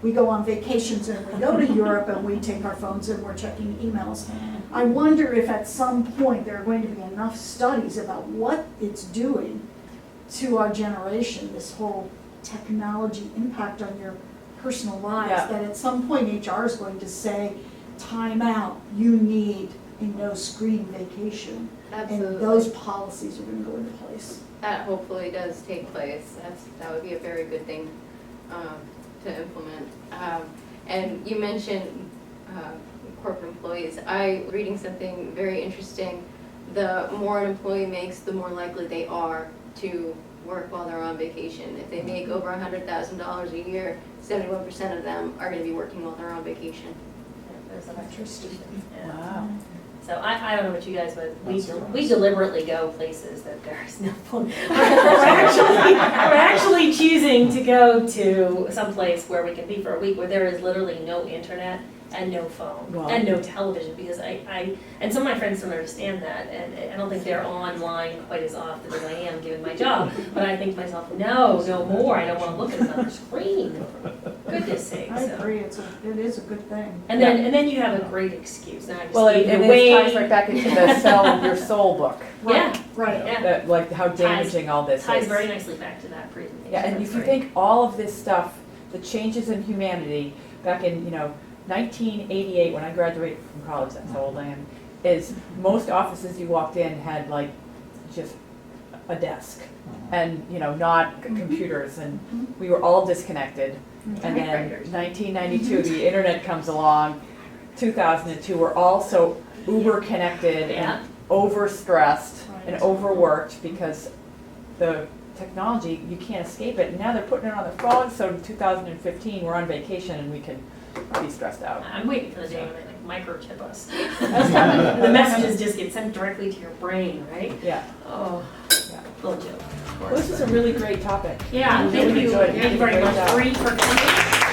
We go on vacations and we go to Europe and we take our phones and we're checking emails. I wonder if at some point there are going to be enough studies about what it's doing to our generation, this whole technology impact on your personal lives, Yeah. that at some point HR is going to say, time out, you need a no screen vacation. Absolutely. And those policies are gonna go into place. That hopefully does take place. That would be a very good thing to implement. And you mentioned corporate employees. I was reading something very interesting. The more an employee makes, the more likely they are to work while they're on vacation. If they make over $100,000 a year, 71% of them are going to be working while they're on vacation. There's some Interesting. Yeah. Wow. So I don't know about you guys, but we That's right. we deliberately go places that there's no phone. we're actually choosing to go to some place where we can be for a week where there is literally no internet and no phone Wow. and no television, because I and some of my friends don't understand that, and I don't think they're online quite as often as I am given my job. But I think to myself, no more. I don't want to look at another screen. For goodness sake. I So. agree, it is a good thing. And then you have a great excuse. Now I just Well, gave and you it away. ties right back into the sell your soul book. Yeah, Right. yeah. That, like how damaging all this Ties is. very nicely back to that presentation. Yeah, and That's if you great. think all of this stuff, the changes in humanity back in, 1988, when I graduated from college, that's how old I am, is most offices you walked in had like just a desk and, not computers, and we were all disconnected. And then 1992, the internet comes along, 2002, we're all so uber connected Yeah. and overstressed and Right. overworked because the technology, you can't escape it. And now they're putting it on the phone, so in 2015, we're on vacation and we can be stressed out. I'm waiting for the day when they microchip us. The messages just get sent directly to your brain, right? Yeah. Oh, Yeah. little joke. Well, this is a really great topic. Yeah, I thank really you. enjoyed it. Thank you very Great much, job. Bre, for coming.